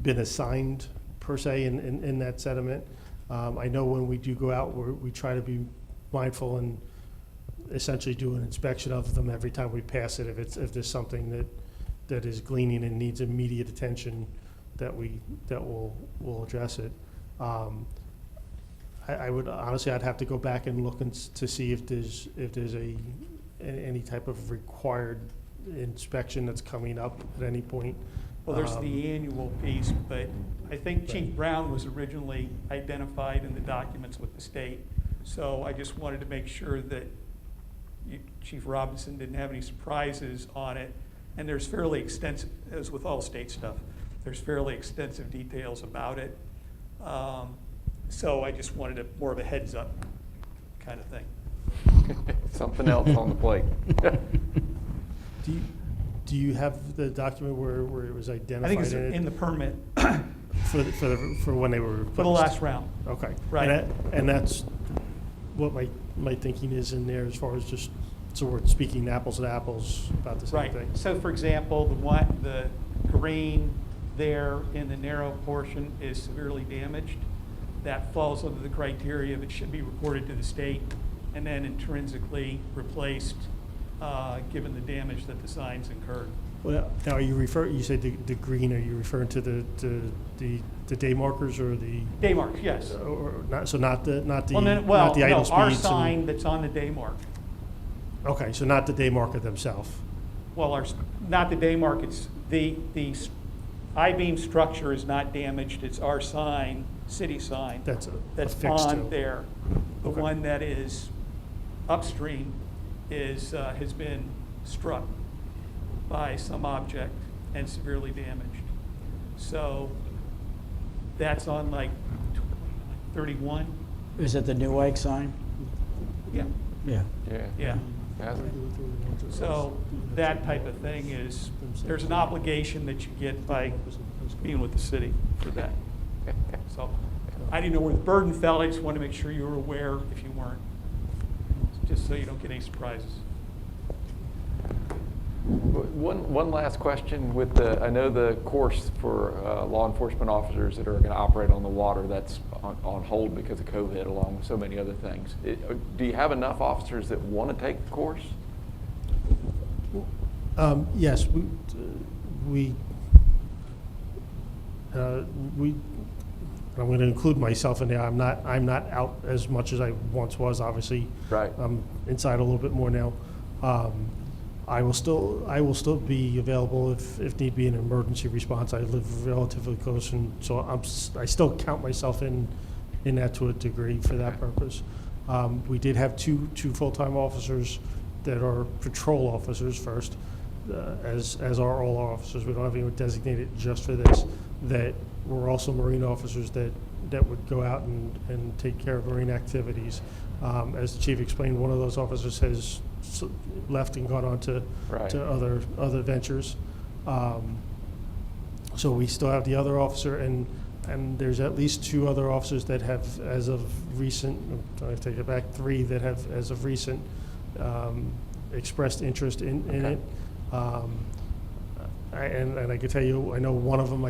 been assigned per se in that sediment. I know when we do go out, we try to be mindful and essentially do an inspection of them every time we pass it. If there's something that is gleaning and needs immediate attention, that we'll address it. I would honestly, I'd have to go back and look to see if there's any type of required inspection that's coming up at any point. Well, there's the annual piece, but I think Chief Brown was originally identified in the documents with the state. So I just wanted to make sure that Chief Robinson didn't have any surprises on it. And there's fairly extensive, as with all state stuff, there's fairly extensive details about it. So I just wanted more of a heads up kind of thing. Something else on the plate. Do you have the document where it was I identified? think it's in the permit for when they were replaced? for the last round. Okay. Right. And that's what my thinking is in there as far as just, so we're speaking apples to apples about the same Right. thing. So for example, the green there in the narrow portion is severely damaged. That falls under the criteria of it should be reported to the state and then intrinsically replaced, given the damage that the signs incurred. Well, now are you said the green, are you referring to the day markers or the? Day marks, yes. Or not, so not the Well, not the idle no, our speeds and- sign that's on the day mark. Okay, so not the day marker themselves. Well, not the day mark, it's the I-beam structure is not damaged, it's our sign, city sign, That's that's affixed on to. there. The Okay. one that is upstream has been struck by some object and severely damaged. So that's on like 31. Is it the New Egg sign? Yeah. Yeah. Yeah. Yeah. So that type of thing is, there's an obligation that you get by being with the city for that. So I didn't know where the burden fell. I just wanted to make sure you were aware if you weren't, just so you don't get any surprises. One last question with the, I know the course for law enforcement officers that are going to operate on the water, that's on hold because of COVID, along with so many other things. Do you have enough officers that want to take the course? Yes, I'm going to include myself in there. I'm not out as much as I once was, obviously. Right. I'm inside a little bit more now. I will still be available if need be in an emergency response. I live relatively close, and so I still count myself in that to a degree for that purpose. We did have two full-time officers that are patrol officers first, as are all our officers. We don't have anyone designated just for this. That were also Marine officers that would go out and take care of Marine activities. As the chief explained, one of those officers has left and gone on to other ventures. So we still have the other officer, and there's at least two other officers that have, as of recent, I take it back, 3 that have, as of recent, expressed interest in it. And I can tell you, I know one of them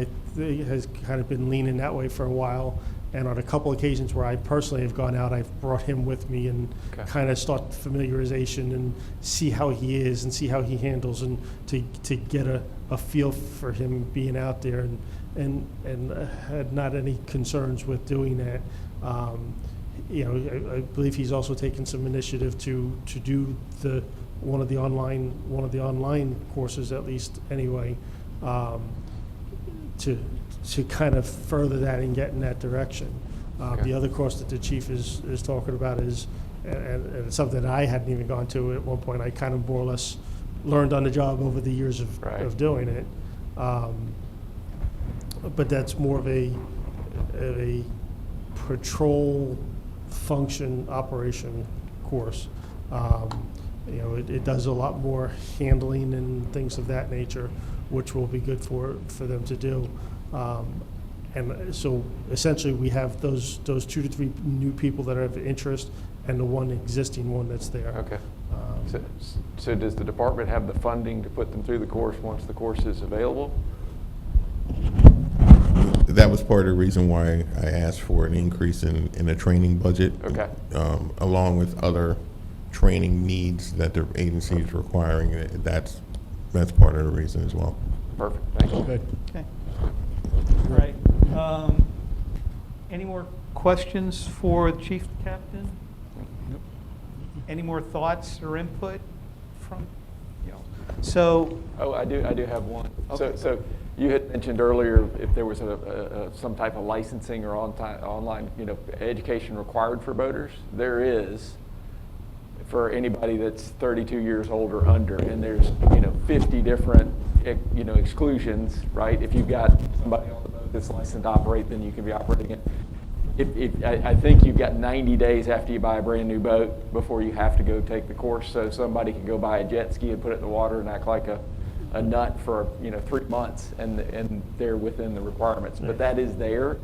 has kind of been leaning that way for a while. And on a couple occasions where I personally have gone out, I've brought him with me and kind of start familiarization and see how he is and see how he handles, and to get a feel for him being out there, and had not any concerns with doing that. I believe he's also taken some initiative to do one of the online courses, at least anyway, to kind of further that and get in that direction. The other course that the chief is talking about is, and it's something that I hadn't even gone to at one point. I kind of more or less learned on the job over the years of doing it. But that's more of a patrol function operation course. It does a lot more handling and things of that nature, which will be good for them to do. And so essentially we have those 2 to 3 new people that are of interest, and the one existing one that's there. Okay. So does the department have the funding to put them through the course once the course is available? That was part of the reason why I asked for an increase in the training budget. Okay. Along with other training needs that the agency is requiring. That's part of the reason as well. Perfect. Thank you. Good. Okay. All right. Any more questions for the chief captain? Nope. Any more thoughts or input from, so? Oh, I do have one. Okay. So you had mentioned earlier if there was some type of licensing or online, education required for boaters. There is for anybody that's 32 years old or under, and there's 50 different exclusions, right? If you've got somebody on the boat that's licensed to operate, then you can be operating it. I think you've got 90 days after you buy a brand new boat before you have to go take the course. So somebody can go buy a jet ski and put it in the water and act like a nut for 3 months, and they're within the requirements. But that is there.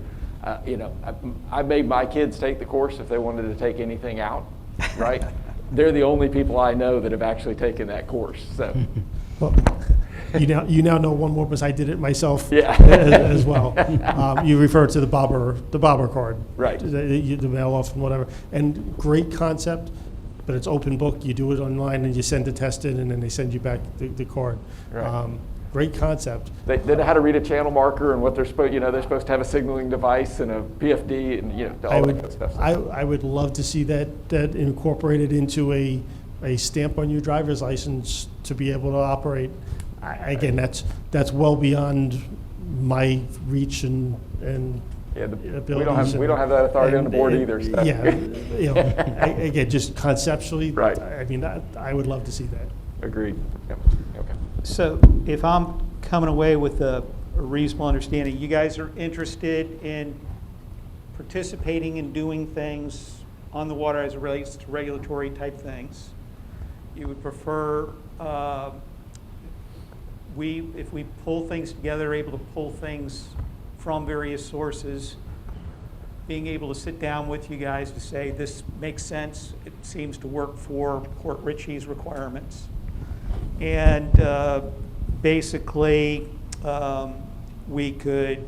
I made my kids take the course if they wanted to take anything out, right? They're the only people I know that have actually taken that course. So. Well, you now know one more because I did it myself. Yeah. as well. You refer to the bobber card, Right? The mail off and whatever. And great concept, but it's open book. You do it online and you send the test in, and then they send you back the card. Right. Great concept. They know how to read a channel marker and what they're supposed. They're supposed to have a signaling device and a PFD and all that good stuff. I would love to see that incorporated into a stamp on your driver's license to be able to operate. Again, that's well beyond my reach and abilities. We don't have that authority on the board either. So. Yeah, again, just conceptually. Right. I mean, I would love to see that. Agreed. Yep. Okay. So if I'm coming away with a a reasonable understanding. You guys are interested in participating in doing things on the water as it relates to regulatory type things. You would prefer, if we pull things together, able to pull things from various sources, being able to sit down with you guys to say, this makes sense, it seems to work for Port Richey's requirements. And basically, we could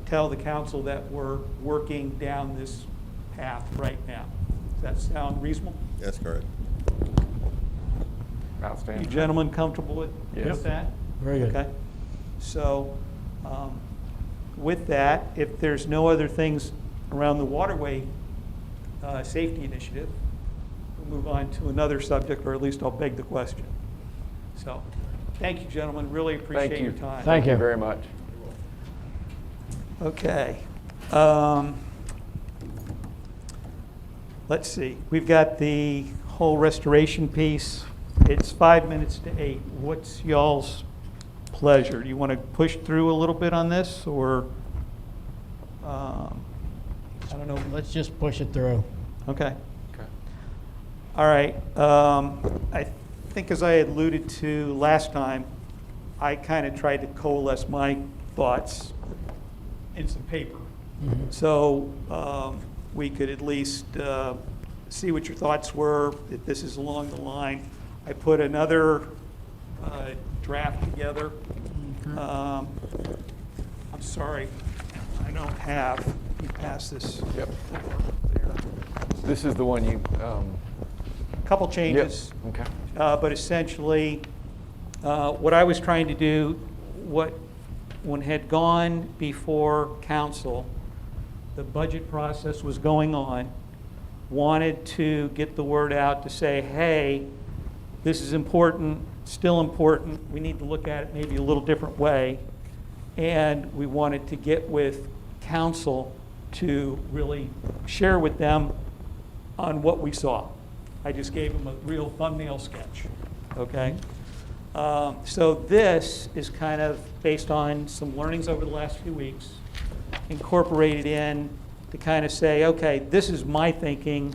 tell the council that we're working down this path right now. Does that sound reasonable? That's correct. You Outstanding. gentlemen comfortable with Yes. that? Very good. Okay. So with that, if there's no other things around the waterway safety initiative, we'll move on to another subject, or at least I'll beg the question. So thank you, gentlemen. Really appreciate Thank you. your time. Thank you. very much. Okay. Let's see. We've got the whole restoration piece. It's 5 minutes to 8. What's y'all's pleasure? Do you want to push through a little bit on this, or I don't know. Let's just push it through. Okay. Okay. All right. I think, as I had alluded to last time, I kind of tried to coalesce my thoughts in some paper. So we could at least see what your thoughts were, if this is along the line. I put another draft together. I'm sorry, I don't have, let me pass this. Yep. There. This is the one you, Couple changes. Yep. Okay. But essentially, what I was trying to do, when had gone before council, the budget process was going on, wanted to get the word out to say, hey, this is important, still important, we need to look at it maybe a little different way. And we wanted to get with council to really share with them on what we saw. I just gave them a real thumbnail sketch, okay? So this is kind of based on some learnings over the last few weeks, incorporated in to kind of say, okay, this is my thinking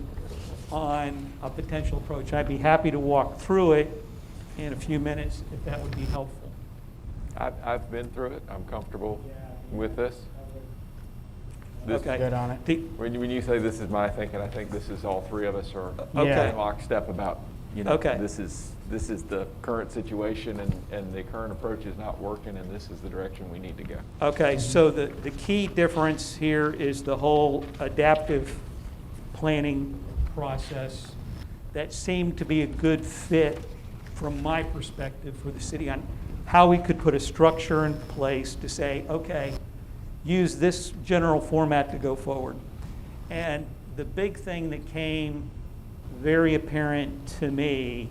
on a potential approach. I'd be happy to walk through it in a few minutes if that would be helpful. I've been through it. I'm comfortable with this. This- Okay. Good on it. When you say this is my thinking, I think this is all three of us are Okay. in lockstep about, Okay. this is the current situation, and the current approach is not working, and this is the direction we need to go. Okay, so the key difference here is the whole adaptive planning process that seemed to be a good fit from my perspective for the city on how we could put a structure in place to say, okay, use this general format to go forward. And the big thing that came very apparent to me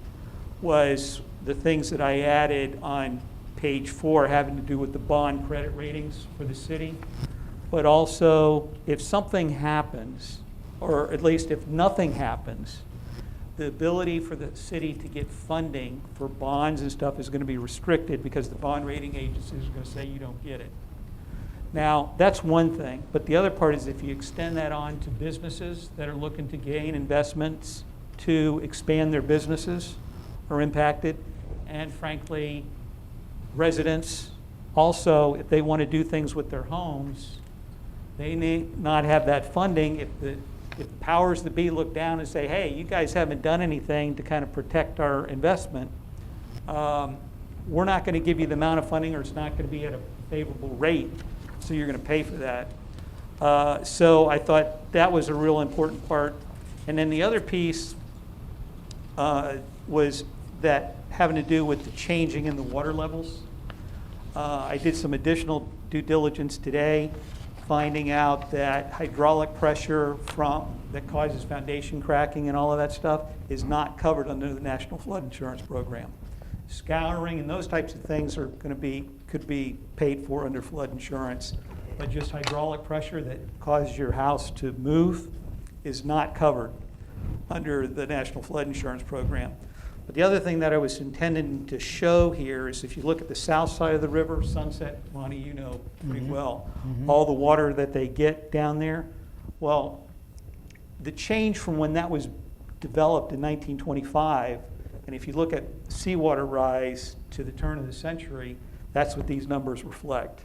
was the things that I added on page 4 having to do with the bond credit ratings for the city. But also, if something happens, or at least if nothing happens, the ability for the city to get funding for bonds and stuff is going to be restricted because the bond rating agencies are going to say you don't get it. Now, that's one thing, but the other part is if you extend that on to businesses that are looking to gain investments to expand their businesses are impacted, and frankly, residents also, if they want to do things with their homes, they may not have that funding if the powers that be look down and say, hey, you guys haven't done anything to kind of protect our investment. We're not going to give you the amount of funding, or it's not going to be at a favorable rate, so you're going to pay for that. So I thought that was a real important part. And then the other piece was that having to do with the changing in the water levels. I did some additional due diligence today, finding out that hydraulic pressure that causes foundation cracking and all of that stuff is not covered under the National Flood Insurance Program. Scouring and those types of things are going to could be paid for under flood insurance, but just hydraulic pressure that causes your house to move is not covered under the National Flood Insurance Program. But the other thing that I was intending to show here is if you look at the south side of the river, Sunset, Monty, you know pretty well, all the water that they get down there. Well, the change from when that was developed in 1925, and if you look at seawater rise to the turn of the century, that's what these numbers reflect.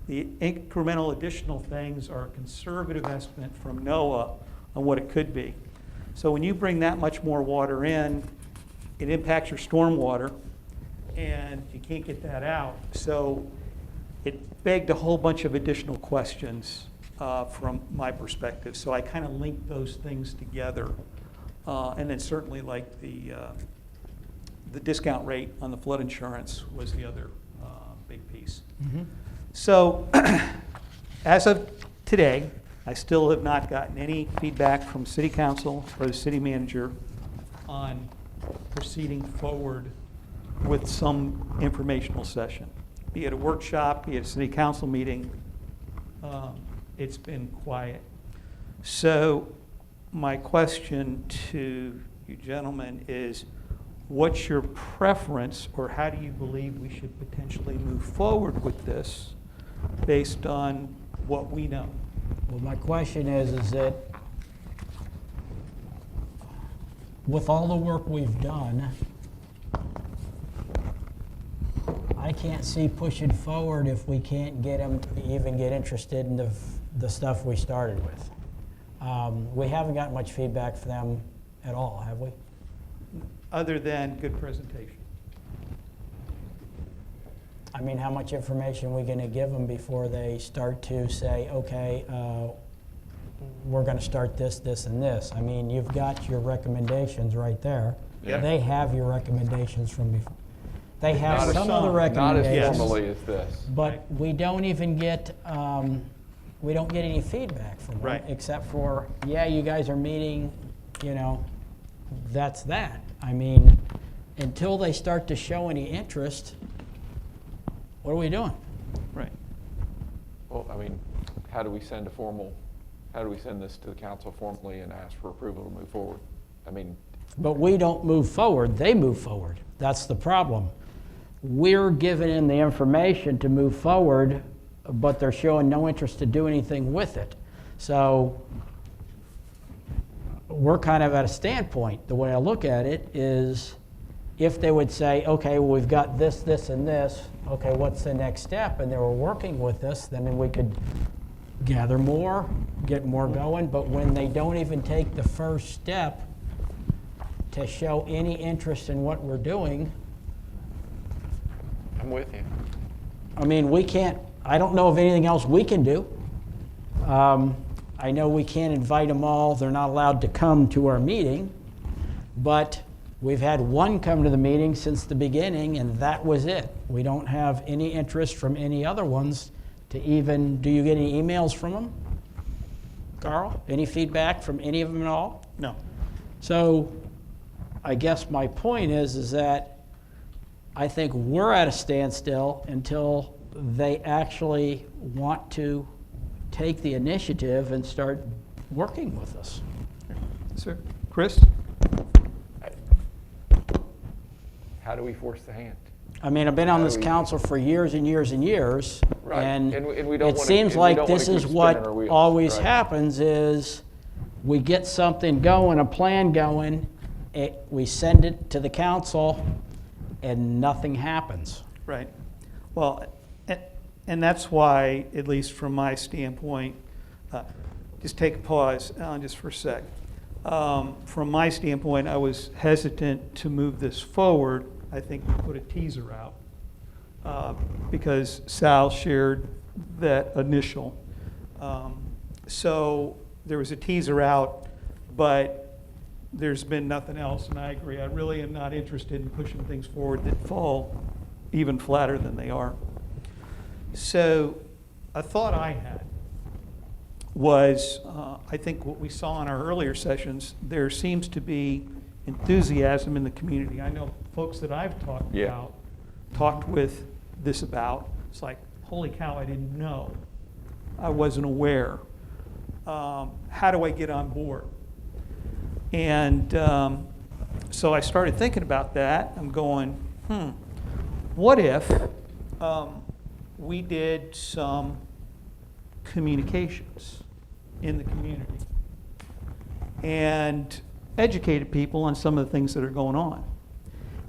The incremental additional things are a conservative estimate from NOAA on what it could be. So when you bring that much more water in, it impacts your stormwater, and you can't get that out. So it begged a whole bunch of additional questions from my perspective. So I kind of linked those things together. And then certainly like the discount rate on the flood insurance was the other big piece. So as of today, I still have not gotten any feedback from City Council or the City Manager on proceeding forward with some informational session, be it a workshop, be it a City Council meeting. It's been quiet. So my question to you gentlemen is, what's your preference, or how do you believe we should potentially move forward with this based on what we know? Well, my question is that with all the work we've done, I can't see pushing forward if we can't get them to even get interested in the stuff we started with. We haven't gotten much feedback from them at all, have we? Other than good presentation. I mean, how much information are we going to give them before they start to say, okay, we're going to start this, this, and this? I mean, you've got your recommendations right there. Yeah. They have your recommendations from before. They Not have as- some other Not recommendations. as formally as this. But we don't even get, we don't get any feedback from them. Right. Except for, yeah, you guys are meeting, you know, that's that. I mean, until they start to show any interest, what are we doing? Right. Well, I mean, how do we send this to the council formally and ask for approval to move forward? I mean, But we don't move forward, they move forward. That's the problem. We're giving in the information to move forward, but they're showing no interest to do anything with it. So we're kind of at a standpoint. The way I look at it is, if they would say, okay, well, we've got this, this, and this, okay, what's the next step? And they were working with us, then we could gather more, get more going. But when they don't even take the first step to show any interest in what we're doing, I'm with you. I mean, we can't, I don't know of anything else we can do. I know we can't invite them all. They're not allowed to come to our meeting. But we've had one come to the meeting since the beginning, and that was it. We don't have any interest from any other ones to even, do you get any emails from them? Carl, any feedback from any of them at all? No. So I guess my point is that I think we're at a standstill until they actually want to take the initiative and start working with us. Sir, Chris? How do we force the hand? I mean, I've been on this council for years and years and years, Right. and And we don't it wanna- seems and we like don't wanna this keep is spinning what our wheels, always right. happens is we get something going, a plan going, we send it to the council, and nothing happens. Right. Well, and that's why, at least from my standpoint, just take a pause, Alan, just for a sec. From my standpoint, I was hesitant to move this forward. I think we put a teaser out because Sal shared that initial. So there was a teaser out, but there's been nothing else, and I agree. I really am not interested in pushing things forward that fall even flatter than they are. So a thought I had was, I think what we saw in our earlier sessions, there seems to be enthusiasm in the community. I know folks that I've talked with this about, it's like, holy cow, I didn't know. I wasn't aware. How do I get on board? And So I started thinking about that. I'm going, what if we did some communications in the community and educated people on some of the things that are going on?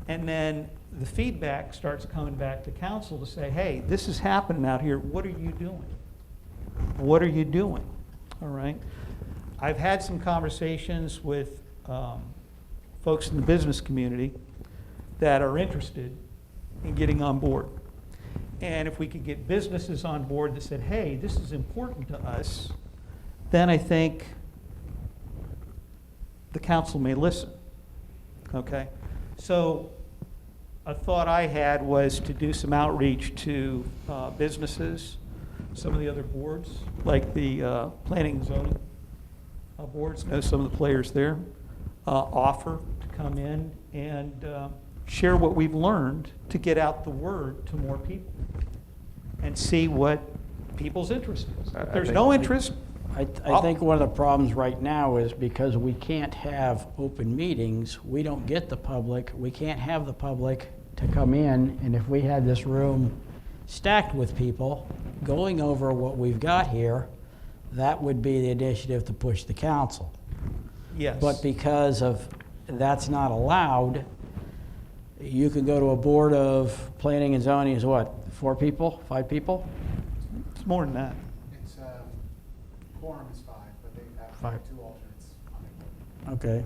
And then the feedback starts coming back to council to say, hey, this is happening out here. What are you doing? What are you doing? All right. I've had some conversations with folks in the business community that are interested in getting on board. And if we could get businesses on board that said, hey, this is important to us, then I think the council may listen. Okay? So a thought I had was to do some outreach to businesses, some of the other boards, like the planning and zoning boards, know some of the players there, offer to come in and share what we've learned to get out the word to more people and see what people's interest is. If there's no interest, I think one of the problems right now is because we can't have open meetings, we don't get the public, we can't have the public to come in, and if we had this room stacked with people going over what we've got here, that would be the initiative to push the council. yes. But because of that's not allowed, you could go to a board of planning and zoning is what, 4 people, 5 people? It's more than that. It's, quorum is 5, but they have 5. 2 alternates on the board. Okay.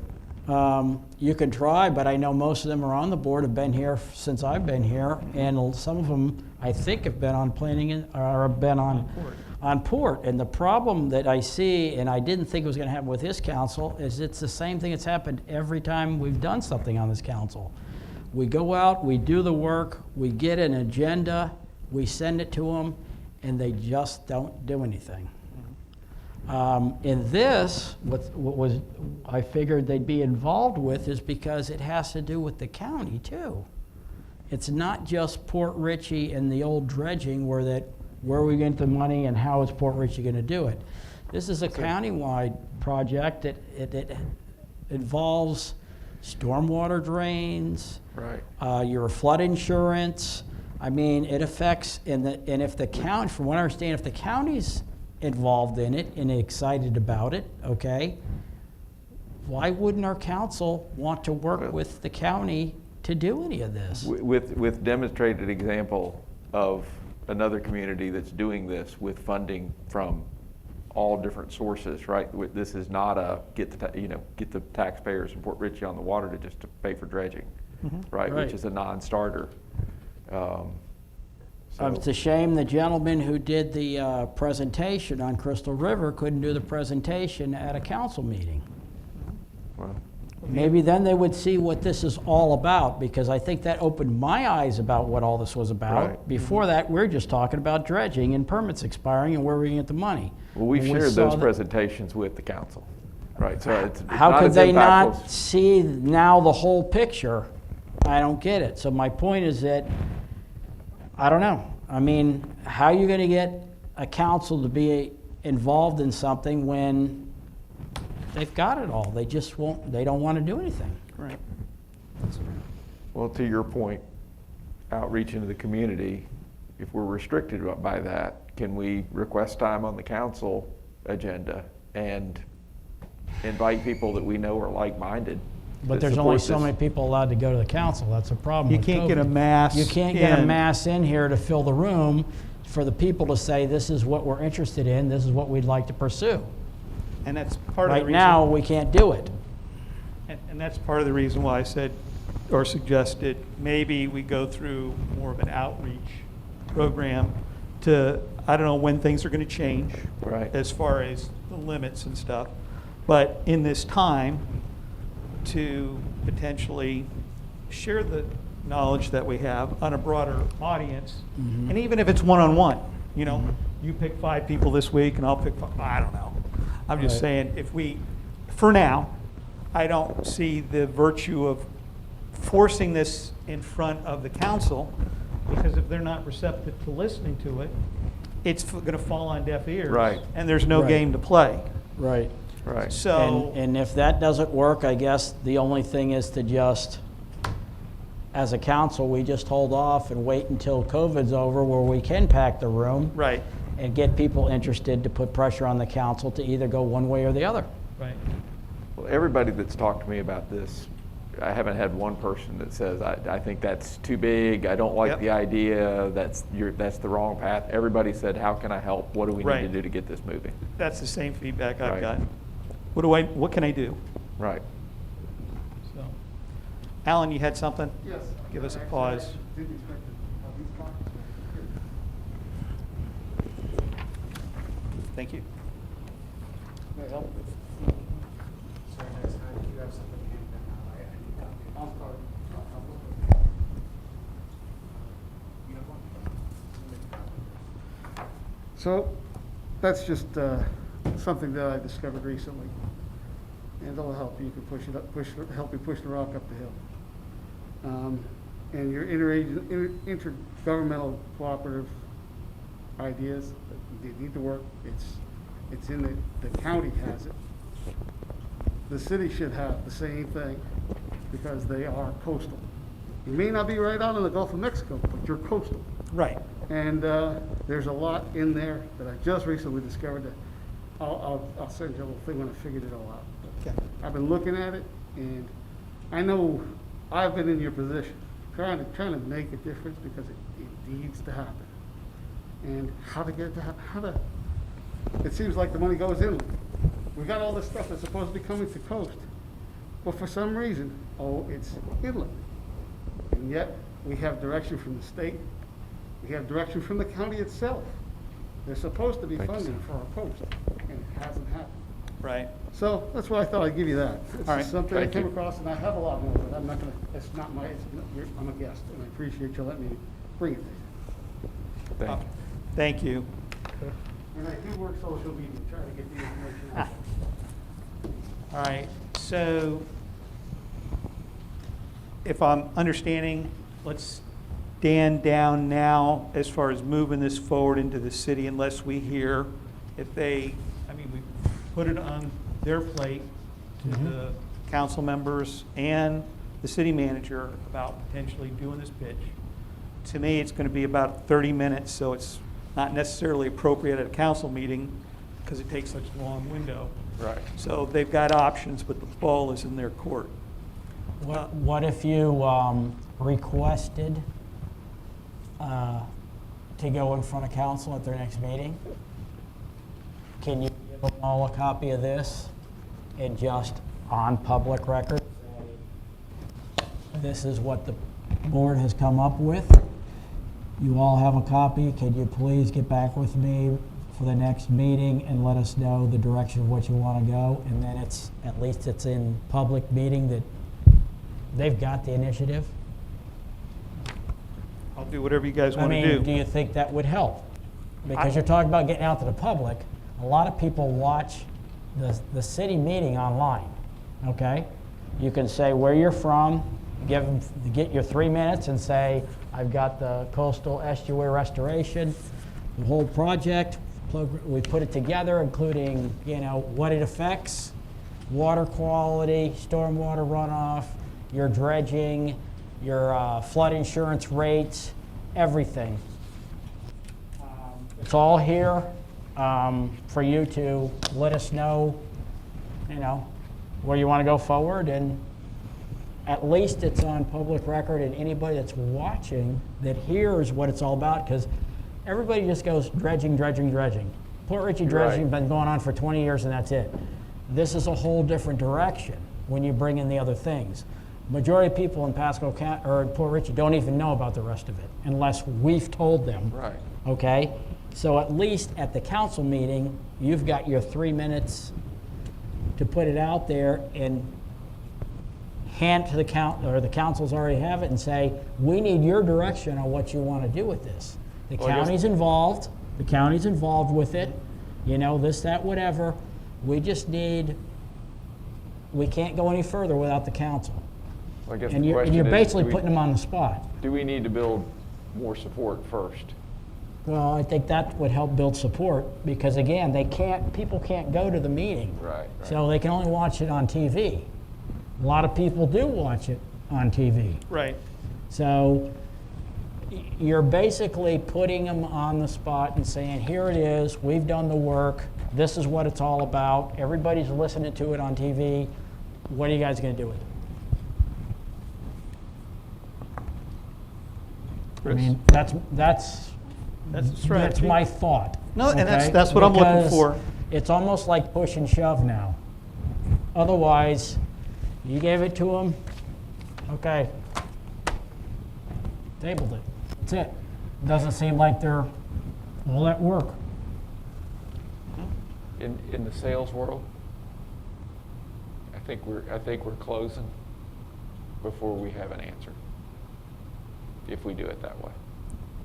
You can try, but I know most of them are on the board, have been here since I've been here, and some of them, I think, have been on planning or have been on port. And the problem that I see, and I didn't think it was going to happen with this council, is it's the same thing that's happened every time we've done something on this council. We go out, we do the work, we get an agenda, we send it to them, and they just don't do anything. In this, what was I figured they'd be involved with is because it has to do with the county too. It's not just Port Richey and the old dredging where are we getting the money and how is Port Richey going to do it. This is a countywide project that it involves stormwater drains, Right. your flood insurance. I mean, it affects, and if the county, from what I understand, if the county's involved in it and excited about it, okay, why wouldn't our council want to work with the county to do any of this? With demonstrated example of another community that's doing this with funding from all different sources, right? This is not a get the taxpayers in Port Richey on the water to pay for dredging, right? Right. Which is a non-starter. It's a shame the gentleman who did the presentation on Crystal River couldn't do the presentation at a council meeting. Well, Maybe then they would see what this is all about, because I think that opened my eyes about what all this was about. Right. Before that, we're just talking about dredging and permits expiring and where we're going to get the money. well, we've When we shared saw those that- presentations with the council, right? So it's How not could as they impactful not see now the whole picture? I don't get it. So my point is that, I don't know. I mean, how are you going to get a council to be involved in something when they've got it all? They just won't, they don't want to do anything. Right. Well, to your point, outreach into the community, if we're restricted by that, can we request time on the council agenda and invite people that we know are like-minded? But that there's only support so this? many people allowed to go to the council. That's a problem You with can't get a COVID. mass You can't get a in. mass in here to fill the room for the people to say, this is what we're interested in, this is what we'd like to pursue. And that's part of the Right reason. now, we can't do it. And that's part of the reason why I said, or suggested, maybe we go through more of an outreach program to, I don't know when things are going to change. Right. As far as the limits and stuff. But in this time, to potentially share the knowledge that we have on a broader audience. And even if it's one-on-one, you know, you pick 5 people this week and I'll pick 5, I don't know. I'm just Right. saying, if we, for now, I don't see the virtue of forcing this in front of the council, because if they're not receptive to listening to it, it's going to fall on deaf ears. Right. And there's no Right. game to play. Right. Right. So, And if that doesn't work, I guess the only thing is to just, as a council, we just hold off and wait until COVID's over where we can pack the room right, and get people interested to put pressure on the council to either go one way or the other. right. Well, everybody that's talked to me about this, I haven't had one person that says, I think that's too big, I don't like Yep. the idea, that's the wrong path. Everybody said, how can I help? What do we need to Right. do to get this moving? That's the same feedback I've Right. got. What can I do? Right. So, Alan, you had something? Yes. Give us a Actually, pause. I didn't expect to have these talks. Thank you. May I help? So next time, if you have something handed out, I need a copy. I'm sorry. You have one? So, that's just something that I discovered recently. And it'll help you can help you push the rock up the hill. And your intergovernmental cooperative ideas, they need to work. It's in the county has it. The city should have the same thing because they are coastal. You may not be right out in the Gulf of Mexico, but you're coastal. Right. And there's a lot in there that I just recently discovered that I'll send you a little thing when I figured it all out. Okay. I've been looking at it, and I know I've been in your position, trying to make a difference because it needs to happen. And how to get it to happen, it seems like the money goes inland. We got all this stuff that's supposed to be coming to coast, but for some reason, it's inland. And yet, we have direction from the state, we have direction from the county itself. There's supposed to be Thank you, funding sir. for our coast, and it hasn't happened. Right. So that's why I thought I'd give you that. It's All right. just something I Thank came you. across, and I have a lot more, but I'm not gonna, it's not my, I'm a guest, and I appreciate you letting me bring it to you. Thank you. Thank you. And I do work social media, trying to get the information out. All right, so if I'm understanding, let's stand down now as far as moving this forward into the city unless we hear if they, we put it on their plate to the council members and the city manager about potentially doing this pitch. To me, it's going to be about 30 minutes, so it's not necessarily appropriate at a council meeting because it takes such a long window. Right. So they've got options, but the ball is in their court. What if you requested to go in front of council at their next meeting? Can you give them all a copy of this and just on public record say, this is what the board has come up with? You all have a copy. Could you please get back with me for the next meeting and let us know the direction of what you want to go? And then it's, at least it's in public meeting that they've got the initiative. I'll do whatever you guys I want to mean, do do. you think that would help? Because you're talking about getting out to the public. A lot of people watch the city meeting online, okay? You can say where you're from, get your 3 minutes and say, I've got the coastal estuary restoration, the whole project. We put it together, including, what it affects, water quality, stormwater runoff, your dredging, your flood insurance rates, everything. It's all here for you to let us know, where you want to go forward, and at least it's on public record, and anybody that's watching that hears what it's all about, because everybody just goes dredging, dredging, dredging. Port Richey dredging has been going on for 20 years, and that's it. This is a whole different direction when you bring in the other things. Majority of people in Pasco County or Port Richey don't even know about the rest of it unless we've told them. Right. Okay? So at least at the council meeting, you've got your 3 minutes to put it out there and hand to the councils already have it and say, we need your direction on what you want to do with this. The Well, I guess- county's involved. The county's involved with it. This, that, whatever. We just need, we can't go any further without the council. I guess And the you're question is, basically do we- putting them on the spot. Do we need to build more support first? Well, I think that would help build support, because again, people can't go to the meeting. Right. So they can only watch it on TV. A lot of people do watch it on TV. Right. So you're basically putting them on the spot and saying, here it is, we've done the work, this is what it's all about, everybody's listening to it on TV, what are you guys gonna do with it? I Chris? mean, that's That's the strategy. That's my thought. No, and okay? that's what I'm looking Because for. It's almost like push and shove now. Otherwise, you gave it to them, okay, tabled it. That's it. Doesn't seem like they're all that work. In the sales world, I think we're closing before we have an answer, if we do it that way.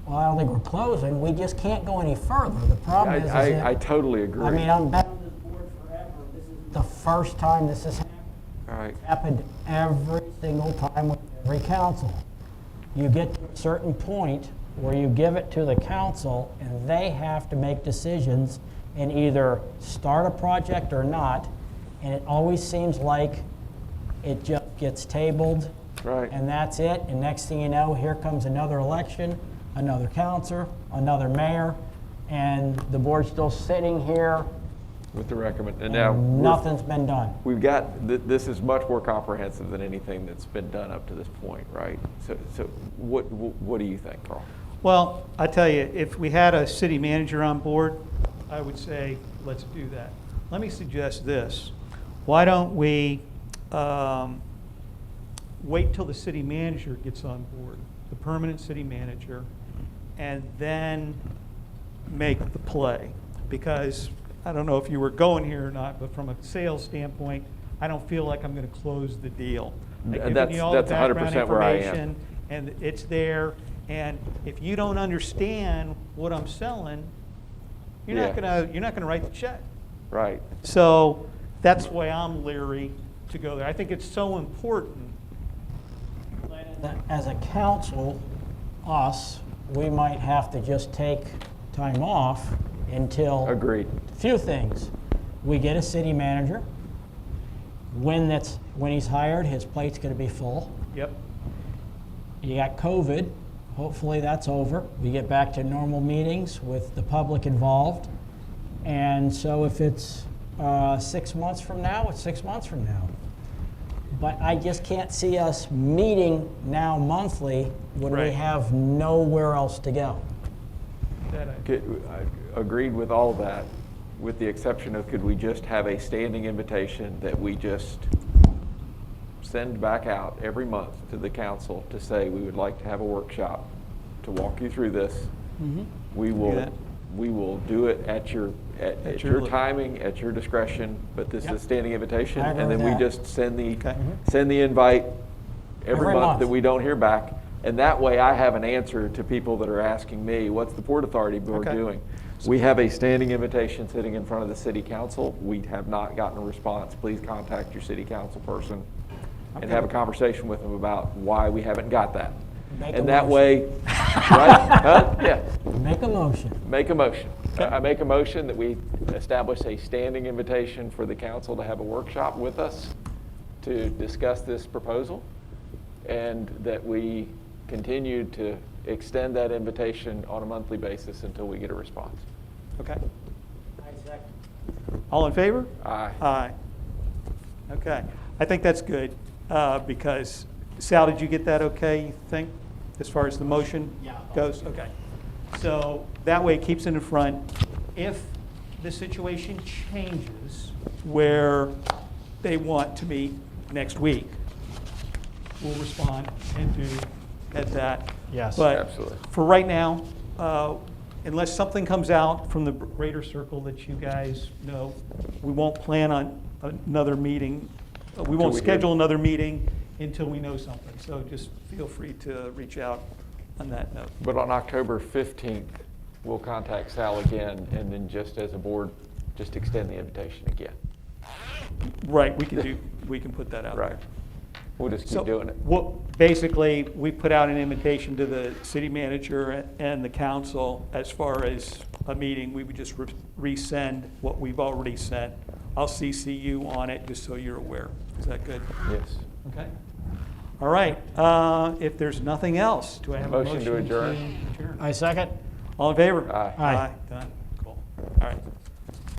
Well, I don't think we're closing. We just can't go any further. The problem is that, I totally agree. I mean, I'm been on this board forever. This is the first time this has happened. All right. It's happened every single time with every council. You get to a certain point where you give it to the council and they have to make decisions and either start a project or not. And it always seems like it just gets tabled. Right. And that's it. And next thing you know, here comes another election, another councilor, another mayor, and the board's still sitting here With the recommend, and and now nothing's been done. we've got, this is much more comprehensive than anything that's been done up to this point, right? So what do you think, Carl? Well, I tell you, if we had a city manager on board, I would say, let's do that. Let me suggest this. Why don't we wait till the city manager gets on board, the permanent city manager, and then make the play? Because I don't know if you were going here or not, but from a sales standpoint, I don't feel like I'm going to close the deal. I've given you all the That's background 100% where I am. information, and it's there. And if you don't understand what I'm selling, you're not gonna write the check. Right. So that's why I'm leery to go there. I think it's so important. That as a council, we might have to just take time off until. Agreed. A few things. We get a city manager. When he's hired, his plate's gonna be full. Yep. You got COVID, hopefully that's over. We get back to normal meetings with the public involved. And so if it's 6 months from now, it's 6 months from now. But I just can't see us meeting now monthly when we Right. have nowhere else to go. I agreed with all that, with the exception of, could we just have a standing invitation that we just send back out every month to the council to say, we would like to have a workshop to walk you through this. We Do will, that. we will do it at your your li- timing, at your discretion, but this is a Yep. standing invitation. I agree And then with we that. just send the, Okay. send the invite every Every month month. that we don't hear back. And that way I have an answer to people that are asking me, what's the Port Authority Board Okay. doing? We have a standing invitation sitting in front of the city council. We have not gotten a response. Please contact your city council person and have a conversation with them about why we haven't got that. Make a And that motion. way, right? Huh? Yeah, Make a motion. make a motion. I make a motion that we establish a standing invitation for the council to have a workshop with us to discuss this proposal, and that we continue to extend that invitation on a monthly basis until we get a response. Okay. All in favor? Aye. Aye. Okay. I think that's good, because, Sal, did you get that okay, you think, as far as the motion goes? Okay. So that way it keeps it in front. If the situation changes where they want to meet next week, we'll respond and do at that. Yes. But Absolutely. for right now, unless something comes out from the greater circle that you guys know, we won't plan on another meeting. We won't we hear. schedule another meeting until we know something. So just feel free to reach out on that note. But on October 15th, we'll contact Sal again, and then just as a board, just extend the invitation again. Right, we can put that out there. Right. We'll just So keep doing it. basically, we put out an invitation to the city manager and the council as far as a meeting. We would just resend what we've already sent. I'll CC you on it, just so you're aware. Is that good? Yes. Okay. All right. If there's nothing else, do I have a Motion motion to adjourn. adjourn? I second. All in favor? Aye. Aye. Done.